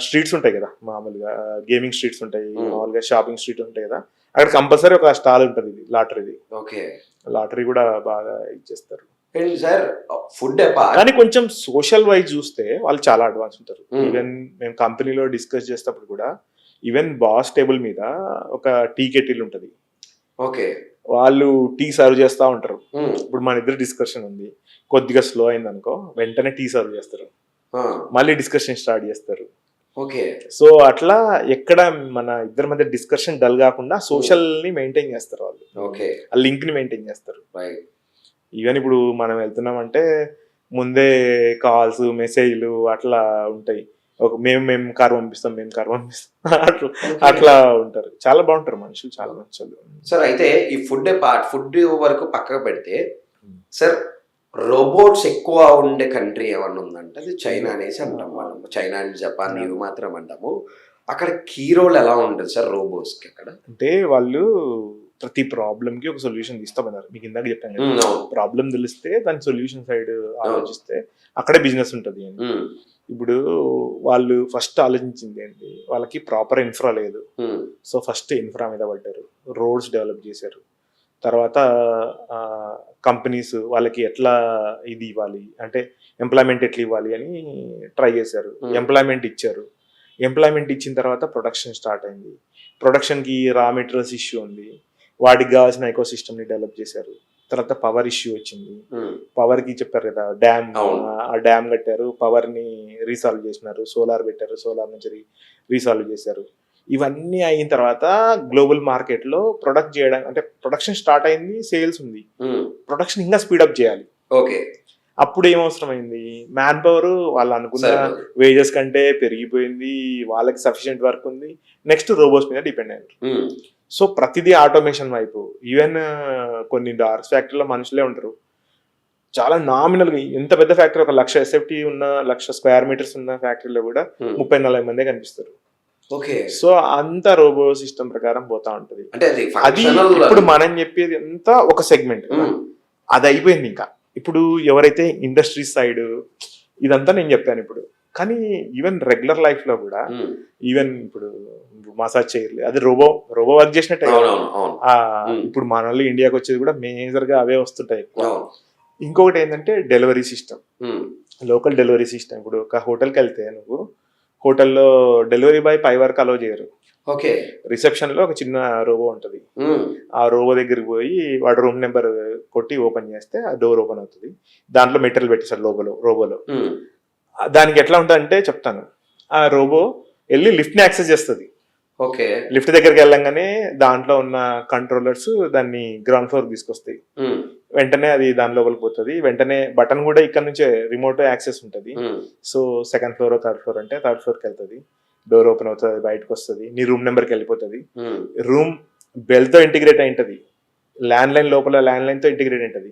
స్ట్రీట్స్ ఉంటాయి కదా, మామూలుగా గేమింగ్ స్ట్రీట్స్ ఉంటాయి, మామూలుగా షాపింగ్ స్ట్రీట్ ఉంటాయి కదా, అక్కడ కంపల్సరీ ఒక స్టాల్ ఉంటుంది ఇది లాటరీది. ఓకే. లాటరీ కూడా బాగా ఇచ్చేస్తారు. అండ్ సార్ ఫుడ్ కానీ కొంచెం సోషల్ వైజ్ చూస్తే వాళ్ళు చాలా అడ్వాన్స్ ఉంటారు. ఈవెన్ మేము కంపెనీలో డిస్కస్ చేసేటప్పుడు కూడా ఈవెన్ బాస్ టేబుల్ మీద ఒక టీ కెటిల్ ఉంటుంది. ఓకే. వాళ్ళు టీ సర్వ్ చేస్తూ ఉంటారు. ఇప్పుడు మన ఇద్దరు డిస్కషన్ ఉంది, కొద్దిగా స్లో అయింది అనుకో, వెంటనే టీ సర్వ్ చేస్తారు, మళ్ళీ డిస్కషన్ స్టార్ట్ చేస్తారు. ఓకే. సో అట్లా ఎక్కడ మన ఇద్దరి మధ్య డిస్కషన్ డల్ కాకుండా సోషల్ ని మెయింటైన్ చేస్తారు వాళ్ళు. ఓకే. ఆ లింక్ ని మెయింటైన్ చేస్తారు. ఈవెన్ ఇప్పుడు మనం వెళ్తున్నామంటే ముందే కాల్స్ మెసేజ్లు అట్లా ఉంటాయి. మేము కార్ పంపిస్తాం అట్లా అట్లా ఉంటారు. చాలా బాగుంటారు మనుషులు, చాలా మంచి. సార్ అయితే ఈ ఫుడ్ వరకు పక్కకు పెడితే సార్ రోబోట్స్ ఎక్కువ ఉండే కంట్రీ ఏమన్నా ఉందంటే అది చైనా అనేసి అంటాం మనం. చైనా అండ్ జపాన్ ఇవి మాత్రం అంటాము. అక్కడ కీ రోల్ ఎలా ఉంటుంది సార్ రోబోట్స్ కి అక్కడ? అంటే వాళ్ళు ప్రతి ప్రాబ్లమ్ కి ఒక సొల్యూషన్ తీస్తామన్నారు. మీకు ఇందాక చెప్పాను కదా, ప్రాబ్లం తెలిస్తే దాని సొల్యూషన్ సైడ్ ఆలోచిస్తే అక్కడే బిజినెస్ ఉంటుంది అని. ఇప్పుడు వాళ్ళు ఫస్ట్ ఆలోచించింది ఏంటి, వాళ్ళకి ప్రాపర్ ఇన్ఫ్రా లేదు. సో ఫస్ట్ ఇన్ఫ్రా మీద పడ్డారు, రోడ్స్ డెవలప్ చేశారు. తర్వాత కంపెనీస్ వాళ్ళకి ఎట్లా ఇది ఇవ్వాలి అంటే ఎంప్లాయ్మెంట్ ఎట్లా ఇవ్వాలి అని ట్రై చేశారు. ఎంప్లాయ్మెంట్ ఇచ్చారు. ఎంప్లాయ్మెంట్ ఇచ్చిన తర్వాత ప్రొడక్షన్ స్టార్ట్ అయింది. ప్రొడక్షన్కి రా మెటీరియల్స్ ఇష్యూ ఉంది, వాటికి కావాల్సిన ఎకో సిస్టమ్ని డెవలప్ చేశారు. తర్వాత పవర్ ఇష్యూ వచ్చింది. పవర్ కి చెప్పారు కదా డ్యామ్, ఆ డ్యామ్ కట్టారు, పవర్ ని రీసాల్వ్ చేసినారు. సోలార్ పెట్టారు, సోలార్ నుంచి రీసాల్వ్ చేశారు. ఇవన్నీ అయిన తర్వాత గ్లోబల్ మార్కెట్ లో ప్రొడక్ట్ చేయడం అంటే ప్రొడక్షన్ స్టార్ట్ అయింది, సేల్స్ ఉంది, ప్రొడక్షన్ ఇంకా స్పీడప్ చేయాలి. ఓకే. అప్పుడు ఏమవసరమైంది, మ్యాన్ పవర్ వాళ్ళు అనుకున్న వేజెస్ కంటే పెరిగిపోయింది, వాళ్ళకి సఫిషియెంట్ వర్క్ ఉంది. నెక్స్ట్ రోబోట్స్ మీద డిపెండ్ అయ్యారు. సో ప్రతిదీ ఆటోమేషన్ వైపు. ఈవెన్ కొన్ని డార్క్ ఫ్యాక్టరీలో మనుషులే ఉంటారు. చాలా నామినల్గా ఎంత పెద్ద ఫ్యాక్టరీ, 1,00,000 SFT ఉన్న 1,00,000 స్క్వేర్ మీటర్స్ ఉన్న ఫ్యాక్టరీలో కూడా 30-40 మందే కనిపిస్తారు. సో అంత రోబో సిస్టమ్ ప్రకారం పోతా ఉంటది. అది ఇప్పుడు మనం చెప్పేది అంతా ఒక సెగ్మెంట్, అది అయిపోయింది. ఇంకా ఇప్పుడు ఎవరైతే ఇండస్ట్రీ సైడ్ ఇదంతా నేను చెప్పాను ఇప్పుడు. కానీ ఈవెన్ రెగ్యులర్ లైఫ్ లో కూడా ఈవెన్ ఇప్పుడు మసాజ్ చేయర్లు అది రోబో వర్క్ చేసినట్టే. ఇప్పుడు మన వాళ్ళు ఇండియాకి వచ్చేది కూడా మేజర్ గా అవే వస్తుంటాయి ఎక్కువ. ఇంకొకటి ఏంటంటే delivery system, local delivery system. ఇప్పుడు ఒక హోటల్కి వెళ్తే నువ్వు హోటల్లో డెలివరీ బాయ్ పై వరకు అలో చేయరు. ఓకే. రిసెప్షన్ లో ఒక చిన్న రోబో ఉంటది. ఆ రోబో దగ్గరికి పోయి వాడు రూమ్ నెంబర్ కొట్టి ఓపెన్ చేస్తే ఆ డోర్ ఓపెన్ అవుతుంది. దాంట్లో మెటీరియల్ పెట్టేసాడు రోబోలో. దానికి ఎట్లా ఉంటుంది అంటే చెప్తాను. ఆ రోబో వెళ్ళి లిఫ్ట్ ని యాక్సెస్ చేస్తుంది. ఓకే. లిఫ్ట్ దగ్గరికి వెళ్ళంగానే దాంట్లో ఉన్న కంట్రోలర్స్ దాన్ని గ్రౌండ్ ఫ్లోర్ తీసుకొస్తాయి. వెంటనే అది దాని లోపలికి పోతుంది. వెంటనే బటన్ కూడా ఇక్కడ నుంచే రిమోట్ యాక్సెస్ ఉంటుంది. So second floor third floor అంటే థర్డ్ ఫ్లోర్కి వెళ్తుంది, డోర్ ఓపెన్ అవుతుంది, బయటకు వస్తుంది, నీ రూమ్ నెంబర్కి వెళ్ళిపోతుంది. రూమ్ బెల్ తో ఇంటిగ్రేట్ అయి ఉంటుంది, ల్యాండ్ లైన్ లోపల ల్యాండ్ లైన్ తో ఇంటిగ్రేట్ ఉంటుంది.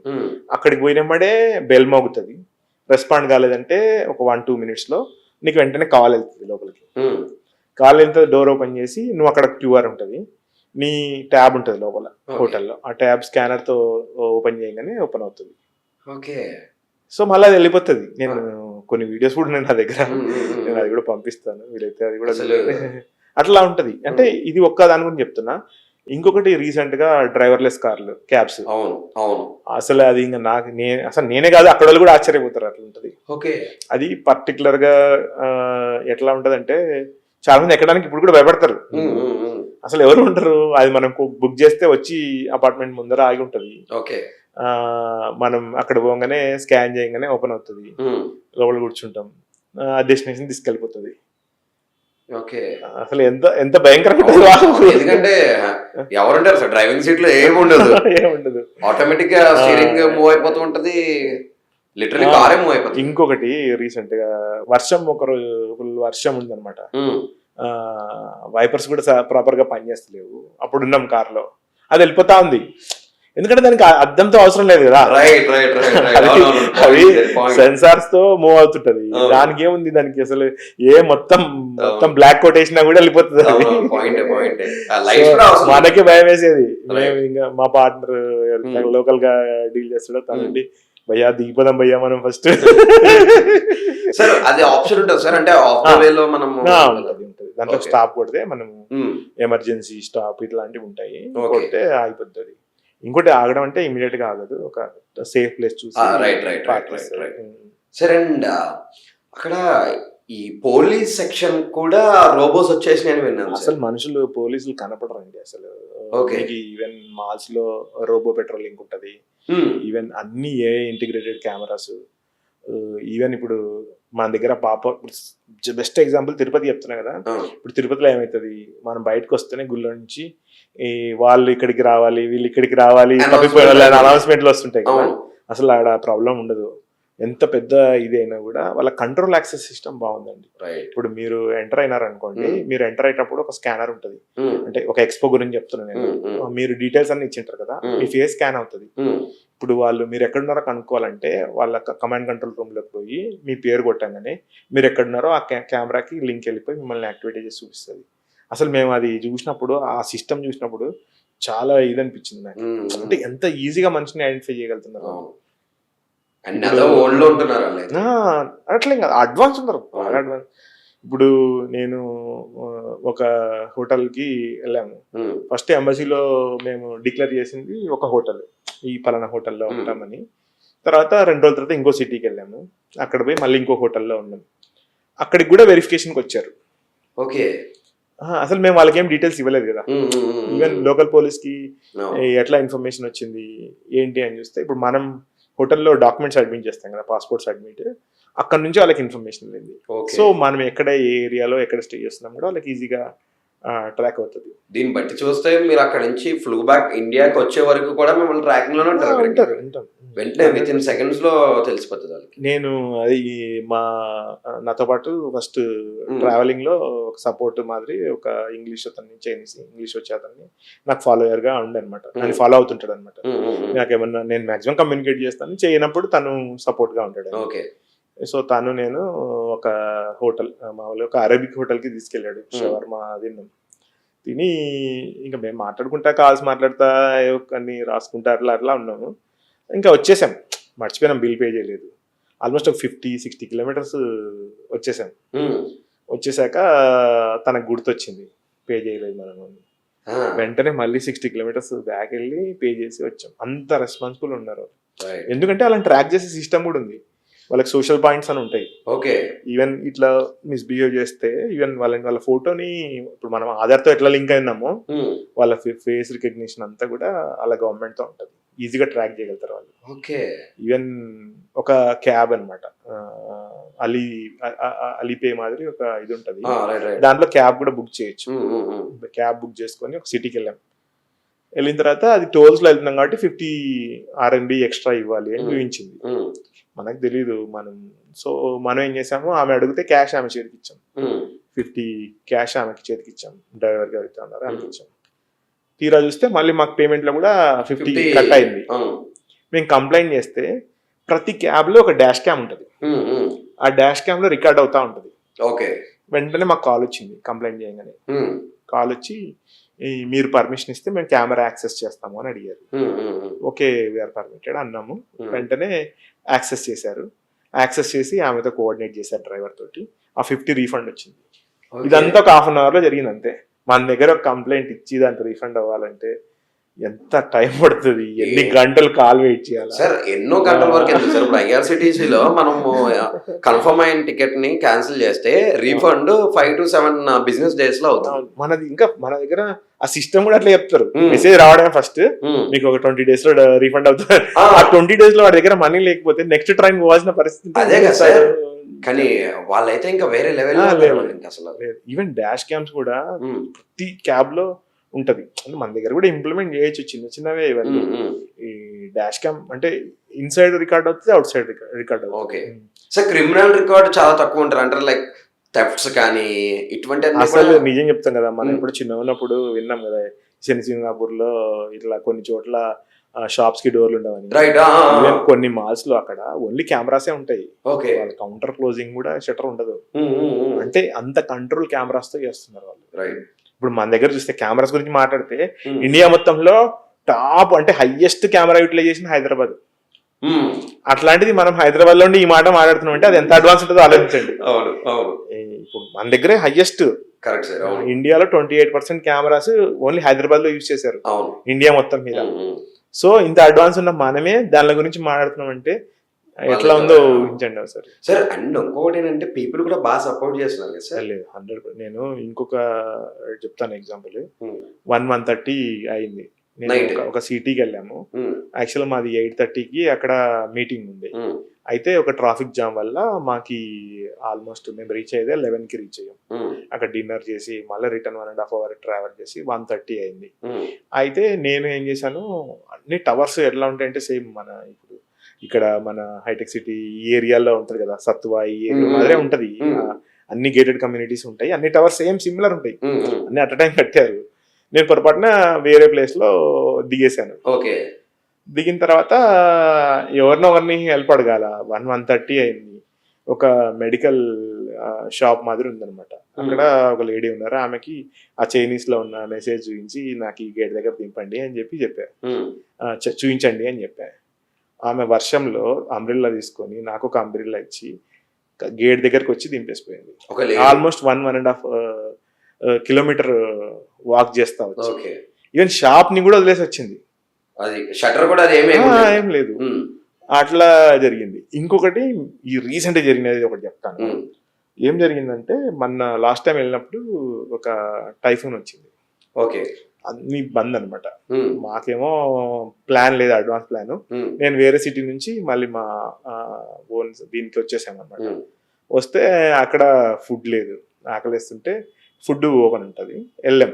అక్కడికి పోయినప్పుడే బెల్ మోగుతుంది. రెస్పాండ్ కాలేదంటే ఒక 1-2 minutes లో నీకు వెంటనే కాల్ వెళ్తుంది లోపలికి. కాల్ వెళ్తే డోర్ ఓపెన్ చేసి నువ్వు అక్కడ QR ఉంటుంది, నీ ట్యాబ్ ఉంటుంది లోపల హోటల్లో, ఆ ట్యాబ్ స్కానర్ తో ఓపెన్ చేయగానే ఓపెన్ అవుతుంది. ఓకే. సో మళ్ళీ అది వెళ్ళిపోతుంది. నేను కొన్ని వీడియోస్ కూడా ఉన్నాయి నా దగ్గర, నేను అది కూడా పంపిస్తాను వీలైతే. అది కూడా అట్లా ఉంటది. అంటే ఇది ఒక్క దాని గురించి చెప్తున్నా. ఇంకొకటి రీసెంట్ గా డ్రైవర్లెస్ కార్లు, క్యాబ్స్. అసలు అది ఇంకా అసలు నేనే కాదు అక్కడ వాళ్ళు కూడా ఆశ్చర్యపోతారు, అట్లా ఉంటది. అది పర్టికులర్ గా ఎట్లా ఉంటది అంటే చాలా మంది ఎక్కడానికి ఇప్పుడు కూడా భయపడతారు. అసలు ఎవరు ఉంటారు, అది మనం బుక్ చేస్తే వచ్చి అపార్ట్మెంట్ ముందర ఆగి ఉంటది. మనం అక్కడ పోగానే స్కాన్ చేయగానే ఓపెన్ అవుతుంది, లోపల కూర్చుంటాం, ఆ డెస్టినేషన్ తీసుకెళ్ళిపోతుంది. అసలు ఎంత భయంకరంగా, ఎందుకంటే ఎవరుంటారు సార్ డ్రైవింగ్ సీట్ లో ఏముండదు, ఆటోమేటిక్ గా స్టీరింగ్ మూవ్ అయిపోతూ ఉంటది, లిటరల్లీ కారే మూవ్ అయిపోతుంది. ఇంకొకటి రీసెంట్ గా వర్షం, ఒకరోజు ఫుల్ వర్షం ఉందన్నమాట. వైపర్స్ కూడా ప్రాపర్ గా పనిచేస్తలేవు. అప్పుడు ఉన్నాం కార్ లో, అది వెళ్ళిపోతా ఉంది. ఎందుకంటే దానికి అద్దంతో అవసరం లేదు కదా, రైట్ రైట్ రైట్ అవి సెన్సార్స్ తో మూవ్ అవుతుంటది. దానికి ఏముంది, దానికి అసలు మొత్తం బ్లాక్ కోట్ వేసినా కూడా వెళ్ళిపోతుంది అది. మనకే భయం వేసేది. మేము ఇంకా మా పార్ట్నర్ లోకల్ గా డీల్ చేస్తాడో తనండి, భయ్యా దిగిపోదాం భయ్యా మనం ఫస్ట్. సార్ అది ఆప్షన్ ఉంటుంది సార్, అంటే ఆఫ్ ద వేలో మనం ఉంటది దాంట్లో స్టాప్ కొడితే మనం ఎమర్జెన్సీ స్టాప్ ఇట్లాంటివి ఉంటాయి, కొడితే ఆగిపోతుంది. ఇంకోటి ఆగడం అంటే ఇమీడియట్ గా ఆగదు, ఒక సేఫ్ ప్లేస్ చూసి. రైట్ రైట్ రైట్ రైట్ సరే. అండ్ అక్కడ ఈ పోలీస్ సెక్షన్ కూడా రోబోస్ వచ్చేసినాయని విన్నాను. అసలు మనుషులు పోలీసులు కనపడరండి అసలు. ఈవెన్ మాల్స్ లో రోబో పెట్రోలింగ్ ఉంటది, ఈవెన్ అన్ని ఇంటిగ్రేటెడ్ కెమెరాస్. ఈవెన్ ఇప్పుడు మన దగ్గర బెస్ట్ ఎగ్జాంపుల్ తిరుపతి చెప్తున్నా కదా. ఇప్పుడు తిరుపతిలో ఏమవుతుంది, మనం బయటకు వస్తేనే గుళ్ళ నుంచి వాళ్ళు ఇక్కడికి రావాలి, వీళ్ళు ఇక్కడికి రావాలి, తప్పిపోయిన అనౌన్స్మెంట్లు వస్తుంటాయి కదా. అసలు ఆడ ప్రాబ్లం ఉండదు. ఎంత పెద్ద ఇదైనా కూడా వాళ్ళ కంట్రోల్ యాక్సెస్ సిస్టమ్ బాగుందండి. ఇప్పుడు మీరు ఎంటర్ అయినారు అనుకోండి, మీరు ఎంటర్ అయ్యేటప్పుడు ఒక స్కానర్ ఉంటుంది. అంటే ఒక ఎక్స్పో గురించి చెప్తున్నాను నేను, మీరు డీటెయిల్స్ అన్ని ఇచ్చింటారు కదా, మీ ఫేస్ స్కాన్ అవుతుంది. ఇప్పుడు వాళ్ళు మీరు ఎక్కడున్నారో కనుక్కోవాలంటే వాళ్ళ కమాండ్ కంట్రోల్ రూమ్ లోకి పోయి మీ పేరు కొట్టంగానే మీరు ఎక్కడున్నారో ఆ కెమెరాకి లింక్ వెళ్ళిపోయి మిమ్మల్ని యాక్టివేట్ చేసి చూపిస్తుంది. అసలు మేము అది చూసినప్పుడు, ఆ సిస్టమ్ చూసినప్పుడు చాలా ఇది అనిపించింది నాకు. అంటే ఎంత ఈజీగా మనిషిని ఐడెంటిఫై చేయగలుగుతున్నారు. అట్లే కదా, అడ్వాన్స్ ఉన్నారు, అడ్వాన్స్. ఇప్పుడు నేను ఒక హోటల్కి వెళ్ళాము. ఫస్ట్ ఎంబసీలో మేము డిక్లేర్ చేసింది ఒక హోటల్, ఈ పలానా హోటల్లో ఉంటామని. తర్వాత 2 రోజుల తర్వాత ఇంకో సిటీకి వెళ్ళాము, అక్కడ పోయి మళ్ళీ ఇంకో హోటల్లో ఉన్నాం. అక్కడికి కూడా వెరిఫికేషన్కి వచ్చారు. ఓకే, అసలు మేము వాళ్ళకి ఏం డీటెయిల్స్ ఇవ్వలేదు కదా. ఈవెన్ లోకల్ పోలీస్కి ఎట్లా ఇన్ఫర్మేషన్ వచ్చింది ఏంటి అని చూస్తే, ఇప్పుడు మనం హోటల్లో డాక్యుమెంట్స్ అడ్మిట్ చేస్తాం కదా, పాస్పోర్ట్స్ అడ్మిట్, అక్కడ నుంచి వాళ్ళకి ఇన్ఫర్మేషన్ లేదు. సో మనం ఎక్కడ ఏ ఏరియాలో ఎక్కడ స్టే చేస్తున్నాం కూడా వాళ్ళకి ఈజీగా ట్రాక్ అవుతుంది. దీన్ని బట్టి చూస్తే మీరు అక్కడ నుంచి ఫ్లూ బ్యాక్ ఇండియాకి వచ్చే వరకు కూడా మిమ్మల్ని ట్రాకింగ్ లోనే ఉంటారు. వెంటనే విత్ ఇన్ సెకండ్స్ లో తెలిసిపోతుంది వాళ్ళకి. నేను అది నాతో పాటు ఫస్ట్ ట్రావెలింగ్ లో ఒక సపోర్ట్ మాదిరి ఒక ఇంగ్లీష్ అతన్ని, చైనీస్ ఇంగ్లీష్ వచ్చే అతన్ని నాకు ఫాలోయర్ గా ఉండే అనమాట. నన్ను ఫాలో అవుతుంటాడు అనమాట. నాకేమన్నా నేను మాక్సిమం కమ్యూనికేట్ చేస్తాను, చేయనప్పుడు తను సపోర్ట్ గా ఉంటాడు. ఓకే. సో తను నేను ఒక హోటల్, మామూలుగా ఒక అరబిక్ హోటల్కి తీసుకెళ్ళాడు. షవర్మా తిని ఇంకా మేము మాట్లాడుకుంటా, కాల్స్ మాట్లాడుతా, అన్ని రాసుకుంటా అట్లా ఉన్నాము. ఇంకా వచ్చేసాం, మర్చిపోయినాం, బిల్ పే చేయలేదు. ఆల్మోస్ట్ ఒక 50-60 కిలోమీటర్స్ వచ్చేసాం. వచ్చేసాక తనకు గుర్తొచ్చింది పే చేయలేదు మనం. వెంటనే మళ్ళీ 60 కిలోమీటర్స్ బ్యాక్ వెళ్ళి పే చేసి వచ్చాం. అంత రెస్పాన్సిబుల్ ఉన్నారు. ఎందుకంటే వాళ్ళని ట్రాక్ చేసే సిస్టమ్ కూడా ఉంది, వాళ్ళకి సోషల్ పాయింట్స్ అని ఉంటాయి. ఓకే. ఈవెన్ ఇట్లా మిస్బిహేవ్ చేస్తే ఈవెన్ వాళ్ళ ఫోటోని, ఇప్పుడు మనం ఆధార్తో ఎట్లా లింక్ అయినామో వాళ్ళ ఫేస్ రికగ్నిషన్ అంతా కూడా వాళ్ళ గవర్నమెంట్ తో ఉంటుంది, ఈజీగా ట్రాక్ చేయగలుగుతారు వాళ్ళు. ఓకే. ఈవెన్ ఒక క్యాబ్ అనమాట, అలీపే మాదిరి ఒక ఇది ఉంటది, దాంట్లో క్యాబ్ కూడా బుక్ చేయొచ్చు. క్యాబ్ బుక్ చేసుకొని ఒక సిటీకి వెళ్ళిన తర్వాత అది టోల్స్ లో వెళ్తున్నాం కాబట్టి 50 RMB ఎక్స్ట్రా ఇవ్వాలి అని చూపించింది. మనకు తెలీదు మనం. సో మనం ఏం చేసాము, ఆమె అడిగితే క్యాష్ ఆమె చేతికి ఇచ్చాం. 50 క్యాష్ ఆమెకి చేతికి ఇచ్చాం, డ్రైవర్ కి అడుగుతా ఉన్నారు ఆమెకి ఇచ్చాం. తీరా చూస్తే మళ్ళీ మాకు పేమెంట్ లో కూడా 50 కట్ అయింది. మేము కంప్లైంట్ చేస్తే ప్రతి క్యాబ్ లో ఒక డాష్ క్యామ్ ఉంటుంది, ఆ డాష్ క్యామ్ లో రికార్డ్ అవుతా ఉంటుంది. ఓకే. వెంటనే మాకు కాల్ వచ్చింది, కంప్లైంట్ చేయగానే కాల్ వచ్చి మీరు పర్మిషన్ ఇస్తే మేము కెమెరా యాక్సెస్ చేస్తాము అని అడిగారు. ఓకే వీఆర్ పర్మిటెడ్ అన్నాము. వెంటనే యాక్సెస్ చేశారు. యాక్సెస్ చేసి ఆమెతో కోఆర్డినేట్ చేశారు డ్రైవర్ తోటి. ఆ 50 రీఫండ్ వచ్చింది. ఇదంతా ఒక 1/2 అవర్ లో జరిగింది అంతే. మన దగ్గర ఒక కంప్లైంట్ ఇచ్చి దాంట్లో రీఫండ్ అవ్వాలంటే ఎంత టైం పడుతుంది, ఎన్ని గంటలు కాల్ వెయిట్ చేయాలి సార్? ఎన్నో గంటల వరకు ఎందుకు సార్? ఇప్పుడు ఐఆర్సిటిసిలో మనము కన్ఫర్మ్ అయిన టికెట్ ని క్యాన్సిల్ చేస్తే రీఫండ్ 5 to 7 బిజినెస్ డేస్ లో అవుతుంది. మనది ఇంకా మన దగ్గర ఆ సిస్టమ్ కూడా అట్లా చెప్తారు, మెసేజ్ రావడమే ఫస్ట్ మీకు ఒక 20 days లో రీఫండ్ అవుతుంది. ఆ 20 days లో వాడి దగ్గర మనీ లేకపోతే నెక్స్ట్ ట్రైన్ పోవాల్సిన పరిస్థితి. అదే కదా సార్. కానీ వాళ్ళైతే ఇంకా వేరే లెవెల్ అసలు. ఈవెన్ డాష్ క్యామ్స్ కూడా ప్రతి క్యాబ్ లో ఉంటది. అంటే మన దగ్గర కూడా ఇంప్లిమెంట్ చేయొచ్చు, చిన్నవే ఇవన్నీ. ఈ డాష్ క్యామ్ అంటే ఇన్సైడ్ రికార్డ్ అవుతుంది, అవుట్ సైడ్ రికార్డ్ అవుతుంది. ఓకే. సో క్రిమినల్ రికార్డ్ చాలా తక్కువ ఉంటారు అంటే, లైక్ థెఫ్ట్స్ కానీ ఇటువంటి. అసలు నిజం చెప్తాం కదా, మనం ఇప్పుడు చిన్న ఉన్నప్పుడు విన్నాం కదా, సింగపూర్లో ఇట్లా కొన్ని చోట్ల షాప్స్ కి డోర్లు ఉండవని, రైట్. ఈవెన్ కొన్ని మాల్స్ లో అక్కడ ఓన్లీ కెమెరాసే ఉంటాయి. ఓకే. వాళ్ళ కౌంటర్ క్లోజింగ్ కూడా షట్టర్ ఉండదు. అంటే అంత కంట్రోల్ కెమెరాస్ తో చేస్తున్నారు వాళ్ళు. రైట్. ఇప్పుడు మన దగ్గర చూస్తే కెమెరాస్ గురించి మాట్లాడితే ఇండియా మొత్తంలో టాప్ అంటే హైయెస్ట్ కెమెరా యూటిలైజేషన్ హైదరాబాద్. అట్లాంటిది మనం హైదరాబాద్ లో ఈ మాట మాట్లాడుతున్నాం అంటే అది ఎంత అడ్వాన్స్ ఉంటుందో ఆలోచించండి. అవును అవును. ఇప్పుడు మన దగ్గరే హైయెస్ట్. Correct sir. ఇండియాలో 28% కెమెరాస్ ఓన్లీ హైదరాబాద్ లో యూజ్ చేశారు ఇండియా మొత్తం మీద. సో ఇంత అడ్వాన్స్ ఉన్న మనమే దాని గురించి మాట్లాడుతున్నాం అంటే ఎట్లా ఉందో ఊహించండి సార్. సార్ అండ్ ఇంకొకటి ఏంటంటే పీపుల్ కూడా బాగా సపోర్ట్ చేస్తున్నారు కదా సార్. లేదు 100%. నేను ఇంకొక చెప్తాను ఎగ్జాంపుల్. 1:30 అయింది, నేను ఒక సిటీకి వెళ్ళాము. యాక్చువల్ మాది 8:30కి అక్కడ మీటింగ్ ఉంది. అయితే ఒక ట్రాఫిక్ జామ్ వల్ల మాకి ఆల్మోస్ట్ మేము రీచ్ అయ్యేదే 11కి రీచ్ అయ్యాం. అక్కడ డిన్నర్ చేసి మళ్ళీ రిటర్న్ 1.5 hour ట్రావెల్ చేసి 1:30 అయింది. అయితే నేను ఏం చేశాను, అన్ని టవర్స్ ఎట్లా ఉంటాయంటే సేమ్ మన ఇప్పుడు ఇక్కడ మన హైటెక్ సిటీ ఈ ఏరియాలో ఉంటది కదా, సత్వా ఈ ఏరియా మాదిరే ఉంటది. అన్ని గేటెడ్ కమ్యూనిటీస్ ఉంటాయి, అన్ని టవర్స్ సేమ్ సిమిలర్ ఉంటాయి, అన్ని అట్ టైం కట్టారు. నేను పొరపాటున వేరే ప్లేస్ లో దిగేశాను. ఓకే. దిగిన తర్వాత ఎవరిని హెల్ప్ అడగాల. 1:30 అయింది. ఒక మెడికల్ షాప్ మాదిరి ఉందనమాట. అక్కడ ఒక లేడీ ఉన్నారు, ఆమెకి ఆ చైనీస్ లో ఉన్న మెసేజ్ చూపించి నాకు ఈ గేట్ దగ్గర దింపండి అని చెప్పారు. చూపించండి అని చెప్పారు. ఆమె వర్షంలో అంబ్రిల్లా తీసుకొని నాకు ఒక అంబ్రిల్లా ఇచ్చి గేట్ దగ్గరకు వచ్చి దింపేసిపోయింది. ఆల్మోస్ట్ 1.5 kilometer వాక్ చేస్తా వచ్చి ఈవెన్ షాప్ ని కూడా వదిలేసి వచ్చింది. ఏం లేదు, అట్లా జరిగింది. ఇంకొకటి ఈ రీసెంట్ జరిగినది ఒకటి చెప్తాను. ఏం జరిగిందంటే మొన్న లాస్ట్ టైం వెళ్ళినప్పుడు ఒక టైఫూన్ వచ్చింది. ఓకే. అన్ని బంద్ అనమాట. మాకేమో ప్లాన్ లేదు, అడ్వాన్స్ ప్లాన్. నేను వేరే సిటీ నుంచి మళ్ళీ మా ఓన్ దీనికి వచ్చేసాను అనమాట. వస్తే అక్కడ ఫుడ్ లేదు, ఆకలిస్తుంటే ఫుడ్ ఓపెన్ ఉంటుంది. వెళ్ళాం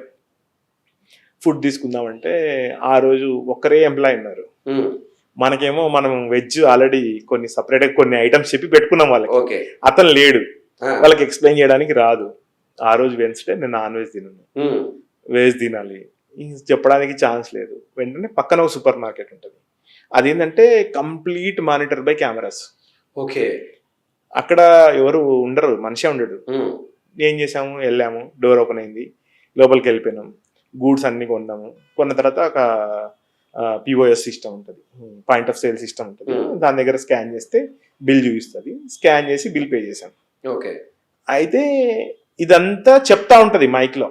ఫుడ్ తీసుకుందామంటే ఆ రోజు ఒక్కరే ఎంప్లాయ్ ఉన్నారు. మనకేమో మనం వెజ్ ఆల్రెడీ కొన్ని సపరేట్ కొన్ని ఐటమ్స్ చెప్పి పెట్టుకున్నాం వాళ్ళకి. అతను లేడు, వాళ్ళకి ఎక్స్ప్లెయిన్ చేయడానికి రాదు. ఆ రోజు వెన్స్డే నేను నాన్ వెజ్ తిన్నాను, వెజ్ తినాలి, చెప్పడానికి ఛాన్స్ లేదు. వెంటనే పక్కన ఒక సూపర్ మార్కెట్ ఉంటుంది, అదేంటంటే complete monitor by cameras. Okay. అక్కడ ఎవరు ఉండరు, మనిషే ఉండడు. ఏం చేసాము, వెళ్ళాము, డోర్ ఓపెన్ అయింది, లోపలికి వెళ్ళిపోయినాం, గూడ్స్ అన్ని కొన్నాము. కొన్న తర్వాత ఒక పిఓఎస్ సిస్టమ్ ఉంటుంది, పాయింట్ ఆఫ్ సేల్ సిస్టమ్ ఉంటుంది. దాని దగ్గర స్కాన్ చేస్తే బిల్ చూపిస్తుంది, స్కాన్ చేసి బిల్ పే చేసాం. ఓకే. అయితే ఇదంతా చెప్తా ఉంటది మైక్ లో,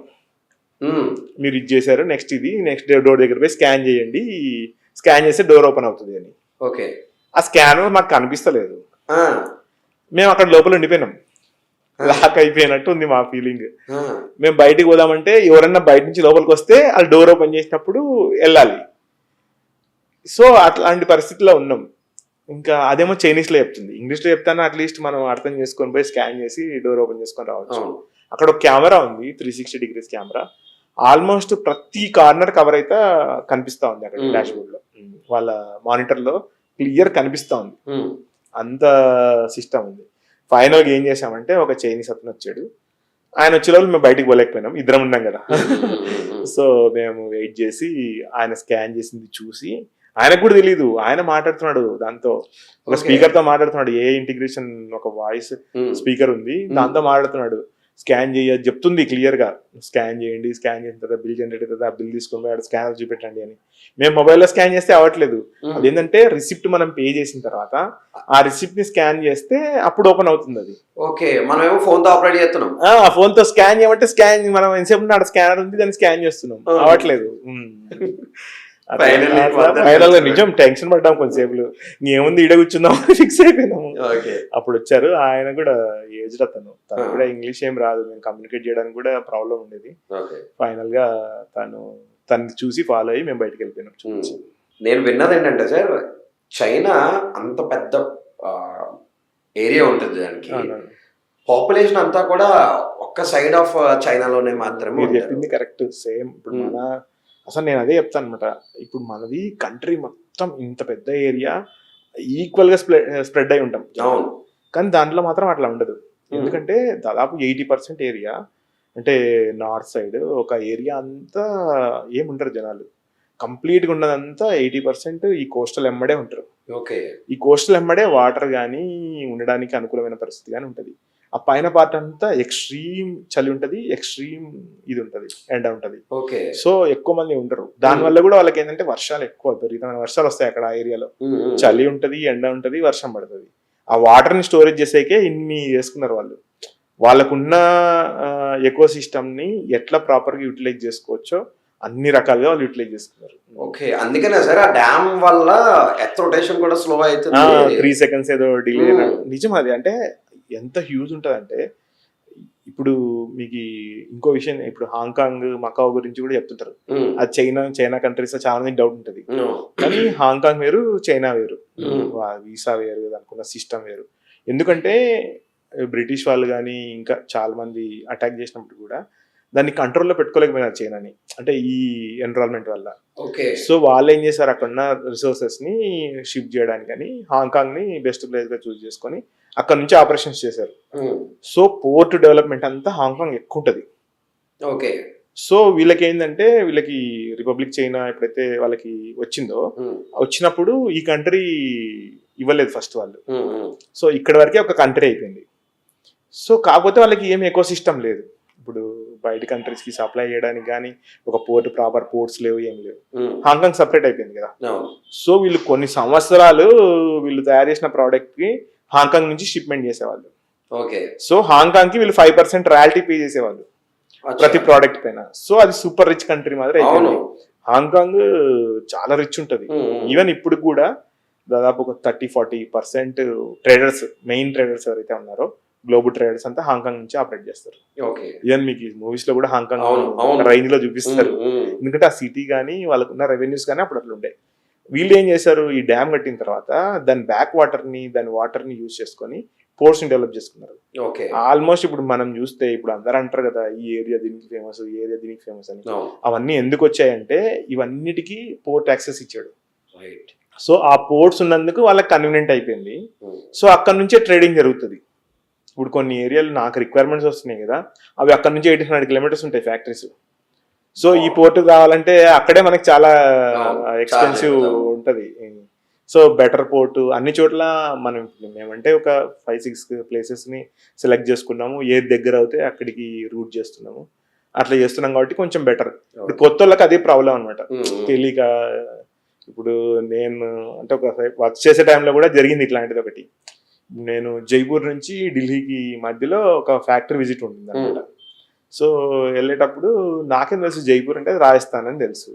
మీరు ఇది చేశారు, నెక్స్ట్ ఇది, నెక్స్ట్ డోర్ దగ్గర పోయి స్కాన్ చేయండి, స్కాన్ చేస్తే డోర్ ఓపెన్ అవుతుంది అని. ఓకే. ఆ స్కానర్ మాకు కనిపిస్తలేదు, మేము అక్కడ లోపల ఉండిపోయినాం, లాక్ అయిపోయినట్టు ఉంది మా ఫీలింగ్. మేము బయటికి పోదామంటే ఎవరన్నా బయట నుంచి లోపలికి వస్తే అది డోర్ ఓపెన్ చేసినప్పుడు వెళ్ళాలి. సో అట్లాంటి పరిస్థితిలో ఉన్నాం. ఇంకా అదేమో చైనీస్ లో చెప్తుంది, ఇంగ్లీష్ లో చెప్తాను అట్లీస్ట్ మనం అర్థం చేసుకొని పోయి స్కాన్ చేసి డోర్ ఓపెన్ చేసుకొని రావచ్చు. అక్కడ ఒక కెమెరా ఉంది, 360 degrees కెమెరా. ఆల్మోస్ట్ ప్రతి కార్నర్ కవర్ అయితే కనిపిస్తా ఉంది అక్కడ డాష్ బోర్డ్ లో, వాళ్ళ మానిటర్ లో క్లియర్ కనిపిస్తా ఉంది, అంత సిస్టమ్ ఉంది. ఫైనల్ గా ఏం చేసామంటే ఒక చైనీస్ అతను వచ్చాడు, ఆయన వచ్చే లోపల మేము బయటికి పోలేకపోయినాం, ఇద్దరం ఉన్నాం కదా. సో మేము వెయిట్ చేసి ఆయన స్కాన్ చేసింది చూసి, ఆయనకు కూడా తెలీదు, ఆయన మాట్లాడుతున్నాడు దాంతో, ఒక స్పీకర్ తో మాట్లాడుతున్నాడు, ఏ ఇంటిగ్రేషన్ ఒక వాయిస్ స్పీకర్ ఉంది దాంతో మాట్లాడుతున్నాడు. స్కాన్ చేయని చెప్తుంది క్లియర్ గా, స్కాన్ చేయండి, స్కాన్ చేసిన తర్వాత బిల్ జనరేట్ అవుతుంది, ఆ బిల్ తీసుకొని పోయి స్కానర్ చూపెట్టండి అని. మేము మొబైల్లో స్కాన్ చేస్తే అవ్వట్లేదు, అదేంటంటే రిసిప్ట్ మనం పే చేసిన తర్వాత ఆ రిసిప్ట్ ని స్కాన్ చేస్తే అప్పుడు ఓపెన్ అవుతుంది అది. ఓకే. మనమేమో ఫోన్ తో ఆపరేట్ చేస్తున్నాం, ఫోన్ తో స్కాన్ చేయమంటే స్కాన్, మనం ఎంతసేపు ఆడ స్కానర్ ఉంది దాన్ని స్కాన్ చేస్తున్నాం, అవ్వట్లేదు. ఫైనల్ గా నిజం టెన్షన్ పడ్డాం కొంచెంసేపు, ఏముంది ఈడ కూర్చుందాం ఫిక్స్ అయిపోయినాము. అప్పుడు వచ్చారు, ఆయన కూడా ఏజ్డ్ అతను కూడా ఇంగ్లీష్ ఏం రాదు, మేము కమ్యూనికేట్ చేయడానికి కూడా ప్రాబ్లం ఉండేది. ఫైనల్ గా తను చూసి ఫాలో అయ్యి మేము బయటకు వెళ్ళిపోయినాం. చూసి నేను విన్నది ఏంటంటే సార్, చైనా అంత పెద్ద ఏరియా ఉంటుంది, దానికి పాపులేషన్ అంతా కూడా ఒక్క సైడ్ ఆఫ్ చైనాలోనే మాత్రమే. చెప్పింది కరెక్ట్, సేమ్. ఇప్పుడు మన అసలు నేను అదే చెప్తాను అనమాట, ఇప్పుడు మనది కంట్రీ మొత్తం ఇంత పెద్ద ఏరియా ఈక్వల్ గా స్ప్రెడ్ అయి ఉంటాం, కానీ దాంట్లో మాత్రం అట్లా ఉండదు. ఎందుకంటే దాదాపు 80% ఏరియా అంటే నార్త్ సైడ్ ఒక ఏరియా అంతా ఏముంటారు జనాలు, కంప్లీట్గా ఉన్నదంతా 80% ఈ కోస్టల్ ఎమ్మడే ఉంటారు. ఓకే. ఈ కోస్టల్ ఎమ్మడే వాటర్ కానీ ఉండడానికి అనుకూలమైన పరిస్థితి కానీ ఉంటుంది. ఆ పైన పార్ట్ అంతా ఎక్స్ట్రీమ్ చలి ఉంటుంది, ఎక్స్ట్రీమ్ ఇది ఉంటుంది, ఎండ ఉంటుంది. ఓకే. సో ఎక్కువ మంది ఉంటారు. దానివల్ల కూడా వాళ్ళకి ఏంటంటే వర్షాలు ఎక్కువ, విపరీతమైన వర్షాలు వస్తాయి అక్కడ ఆ ఏరియాలో. చలి ఉంటుంది, ఎండ ఉంటుంది, వర్షం పడుతుంది. ఆ వాటర్ని స్టోరేజ్ చేసేకే ఇన్ని చేసుకున్నారు వాళ్ళు. వాళ్ళకున్న ఎకో సిస్టమ్ని ఎట్లా ప్రాపర్గా యూటిలైజ్ చేసుకోవచ్చో అన్ని రకాలుగా వాళ్ళు యూటిలైజ్ చేసుకున్నారు. ఓకే. అందుకనే సార్ ఆ డ్యామ్ వల్ల ఎర్త్ రొటేషన్ కూడా స్లో అవుతుంది. 3 seconds ఏదో డిలే. నిజం అది. అంటే ఎంత హ్యూజ్ ఉంటుంది అంటే ఇప్పుడు మీకు ఇంకో విషయం, ఇప్పుడు హాంకాంగ్ మకావ్ గురించి కూడా చెప్తుంటారు. అది చైనా కంట్రీస్ లో చాలా మంది డౌట్ ఉంటుంది. కానీ హాంకాంగ్ వేరు, చైనా వేరు, వీసా వేరు, అనుకున్న సిస్టమ్ వేరు. ఎందుకంటే బ్రిటిష్ వాళ్ళు కానీ ఇంకా చాలా మంది అటాక్ చేసినప్పుడు కూడా దాన్ని కంట్రోల్లో పెట్టుకోలేకపోయినారు చైనాని, అంటే ఈ ఎన్విరాన్మెంట్ వల్ల. ఓకే. సో వాళ్ళు ఏం చేశారు, అక్కడ ఉన్న రిసోర్సెస్ ని షిఫ్ట్ చేయడానికి అని హాంకాంగ్ ని బెస్ట్ ప్లేస్ గా చూస్ చేసుకొని అక్కడ నుంచి ఆపరేషన్స్ చేశారు. సో పోర్ట్ డెవలప్మెంట్ అంతా హాంకాంగ్ ఎక్కువ ఉంటుంది. ఓకే. సో వీళ్ళకి ఏంటంటే, వీళ్ళకి రిపబ్లిక్ చైనా ఎప్పుడైతే వాళ్ళకి వచ్చిందో, వచ్చినప్పుడు ఈ కంట్రీ ఇవ్వలేదు ఫస్ట్ వాళ్ళు. సో ఇక్కడ వరకే ఒక కంట్రీ అయిపోయింది. సో కాకపోతే వాళ్ళకి ఏం ఎకో సిస్టమ్ లేదు. ఇప్పుడు బయట కంట్రీస్ కి సప్లై చేయడానికి కానీ ఒక పోర్ట్, ప్రాపర్ పోర్ట్స్ లేవు, ఏం లేవు. హాంకాంగ్ సపరేట్ అయిపోయింది కదా. సో వీళ్ళు కొన్ని సంవత్సరాలు వీళ్ళు తయారు చేసిన ప్రోడక్ట్ కి హాంకాంగ్ నుంచి షిప్మెంట్ చేసేవాళ్ళు. ఓకే. సో హాంకాంగ్ కి వీళ్ళు 5% రాయల్టీ పే చేసేవాళ్ళు ప్రతి ప్రోడక్ట్ పైన. సో అది సూపర్ రిచ్ కంట్రీ మాత్రం అయిపోయింది. హాంకాంగ్ చాలా రిచ్ ఉంటుంది. ఈవెన్ ఇప్పుడు కూడా దాదాపు ఒక 30-40% ట్రేడర్స్, మెయిన్ ట్రేడర్స్ ఎవరైతే ఉన్నారో, గ్లోబల్ ట్రేడర్స్ అంతా హాంకాంగ్ నుంచి ఆపరేట్ చేస్తారు. ఈవెన్ మీకు మూవీస్ లో కూడా హాంకాంగ్ రేంజ్ లో చూపిస్తారు. ఎందుకంటే ఆ సిటీ కానీ వాళ్ళకున్న రెవెన్యూస్ కానీ అప్పుడు అట్లా ఉండే. వీళ్ళు ఏం చేశారు, ఈ డ్యామ్ కట్టిన తర్వాత దాని బ్యాక్ దాని వాటర్ ని యూజ్ చేసుకొని పోర్ట్స్ ని డెవలప్ చేసుకున్నారు. ఆల్మోస్ట్ ఇప్పుడు మనం చూస్తే, ఇప్పుడు అందరూ అంటారు కదా ఈ ఏరియా దీనికి ఫేమస్, ఈ ఏరియా దీనికి ఫేమస్ అని. అవన్నీ ఎందుకు వచ్చాయంటే ఇవన్నిటికీ పోర్ట్ యాక్సెస్ ఇచ్చాడు. సో ఆ పోర్ట్స్ ఉన్నందుకు వాళ్ళకి కన్వీనియంట్ అయిపోయింది. సో అక్కడ నుంచే ట్రేడింగ్ జరుగుతుంది. ఇప్పుడు కొన్ని ఏరియాలు నాకు రిక్వైర్మెంట్స్ వస్తున్నాయి కదా, అవి అక్కడ నుంచి 1800 kilometers ఉంటాయి ఫ్యాక్టరీస్. సో ఈ పోర్ట్ కావాలంటే అక్కడే మనకి చాలా ఎక్స్పెన్సివ్ ఉంటుంది. సో బెటర్ పోర్టు అన్ని చోట్ల మేమంటే ఒక 5-6 places ని సెలెక్ట్ చేసుకున్నాము. ఏది దగ్గర అవుతే అక్కడికి రూట్ చేస్తున్నాము. అట్లా చేస్తున్నాం కాబట్టి కొంచెం బెటర్. ఇప్పుడు కొత్త వాళ్ళకి అదే ప్రాబ్లం అనమాట, తెలియక. ఇప్పుడు నేను అంటే ఒక వర్క్ చేసే టైంలో కూడా జరిగింది ఇట్లాంటిది ఒకటి. నేను జైపూర్ నుంచి ఢిల్లీకి మధ్యలో ఒక ఫ్యాక్టరీ విజిట్ ఉంటుంది అనమాట. సో వెళ్ళేటప్పుడు నాకేం తెలుసు జైపూర్ అంటే రాజస్థాన్ అని తెలుసు.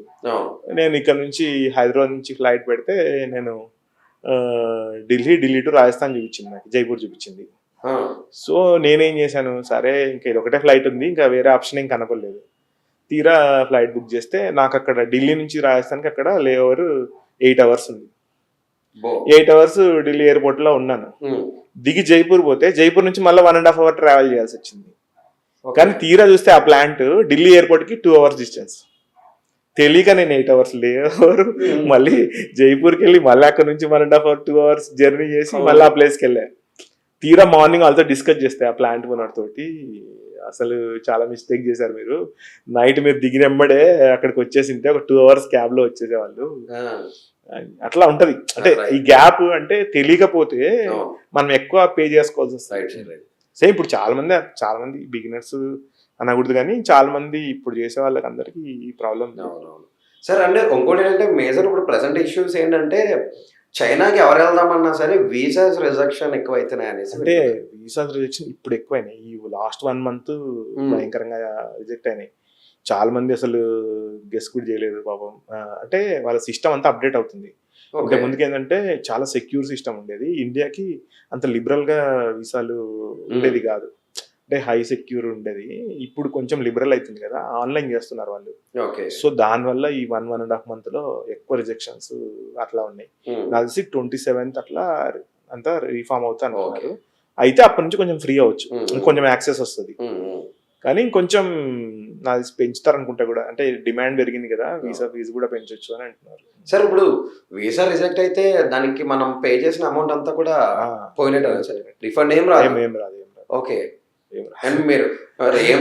నేను ఇక్కడ నుంచి హైదరాబాద్ నుంచి ఫ్లైట్ పెడితే నేను ఢిల్లీ టు రాజస్థాన్ చూపించింది, నాకు జైపూర్ చూపించింది. సో నేనేం చేశాను, సరే ఇంకా ఇది ఒకటే ఫ్లైట్ ఉంది, ఇంకా వేరే ఆప్షన్ ఏం కనపడలేదు. తీరా ఫ్లైట్ బుక్ చేస్తే నాకు అక్కడ ఢిల్లీ నుంచి రాజస్థాన్కి అక్కడ లేఓవర్ 8 hours ఉంది. 8 hours ఢిల్లీ ఎయిర్పోర్ట్ లో ఉన్నాను. దిగి జైపూర్ పోతే జైపూర్ నుంచి మళ్ళీ 1.5 hour ట్రావెల్ చేయాల్సి వచ్చింది. కానీ తీరా చూస్తే ఆ ప్లాంట్ ఢిల్లీ ఎయిర్పోర్ట్ కి 2 hours డిస్టెన్స్. తెలియక నేను 8 hours లేవరు మళ్ళీ జైపూర్కి వెళ్ళి మళ్ళీ అక్కడ నుంచి 1.5 hour 2 hours జర్నీ చేసి మళ్ళీ ఆ ప్లేస్కి వెళ్ళా. తీరా మార్నింగ్ వాళ్ళతో డిస్కస్ చేస్తే ఆ ప్లాంట్ ఓనర్ తోటి, అసలు చాలా మిస్టేక్ చేశారు మీరు, నైట్ మీరు దిగినెమ్మడే అక్కడికి వచ్చేసింటే ఒక 2 hours క్యాబ్ లో వచ్చేసేవాళ్ళు. అట్లా ఉంటది. అంటే ఈ గ్యాప్ అంటే తెలియకపోతే మనం ఎక్కువ పే చేసుకోవాల్సి వస్తుంది. సేమ్ ఇప్పుడు చాలా మంది బిగినర్స్ అనకూడదు కానీ చాలా మంది ఇప్పుడు చేసే వాళ్ళకి అందరికి ఈ ప్రాబ్లం. సార్ అంటే ఇంకోటి ఏంటంటే మేజర్ ఇప్పుడు ప్రెసెంట్ ఇష్యూస్ ఏంటంటే చైనాకి ఎవరు వెళ్దామన్నా సరే వీసాస్ రిజెక్షన్ ఎక్కువ అవుతున్నాయి అనేసి. అంటే వీసాస్ రిజెక్షన్ ఇప్పుడు ఎక్కువైనాయి. ఈ లాస్ట్ 1 month భయంకరంగా రిజెక్ట్ అయినాయి. చాలా మంది అసలు గెస్ కూడా చేయలేదు పాపం. అంటే వాళ్ళ సిస్టమ్ అంతా అప్డేట్ అవుతుంది. ఇంకా ముందుకు ఏంటంటే చాలా సెక్యూర్ సిస్టమ్ ఉండేది. ఇండియాకి అంత లిబరల్ గా వీసాలు ఉండేది కాదు, అంటే హై సెక్యూర్ ఉండేది. ఇప్పుడు కొంచెం లిబరల్ అవుతుంది కదా, ఆన్లైన్ చేస్తున్నారు వాళ్ళు. సో దానివల్ల ఈ 1.5 month లో ఎక్కువ రిజెక్షన్స్ అట్లా ఉన్నాయి. నాకు తెలిసి 27th అట్లా అంతా రీఫార్మ్ అవుతా అనుకున్నారు. అయితే అప్పటి నుంచి కొంచెం ఫ్రీ అవ్వచ్చు, కొంచెం యాక్సెస్ వస్తుంది. కానీ కొంచెం నాది పెంచుతారు అనుకుంటా కూడా, అంటే డిమాండ్ పెరిగింది కదా, వీసా ఫీజు కూడా పెంచొచ్చు అని అంటున్నారు. సార్ ఇప్పుడు వీసా రిజెక్ట్ అయితే దానికి మనం పే చేసిన అమౌంట్ అంతా కూడా పోయినట్టు, రిఫండ్ ఏం రాదు. ఓకే, అండ్ మీరు మరి ఏం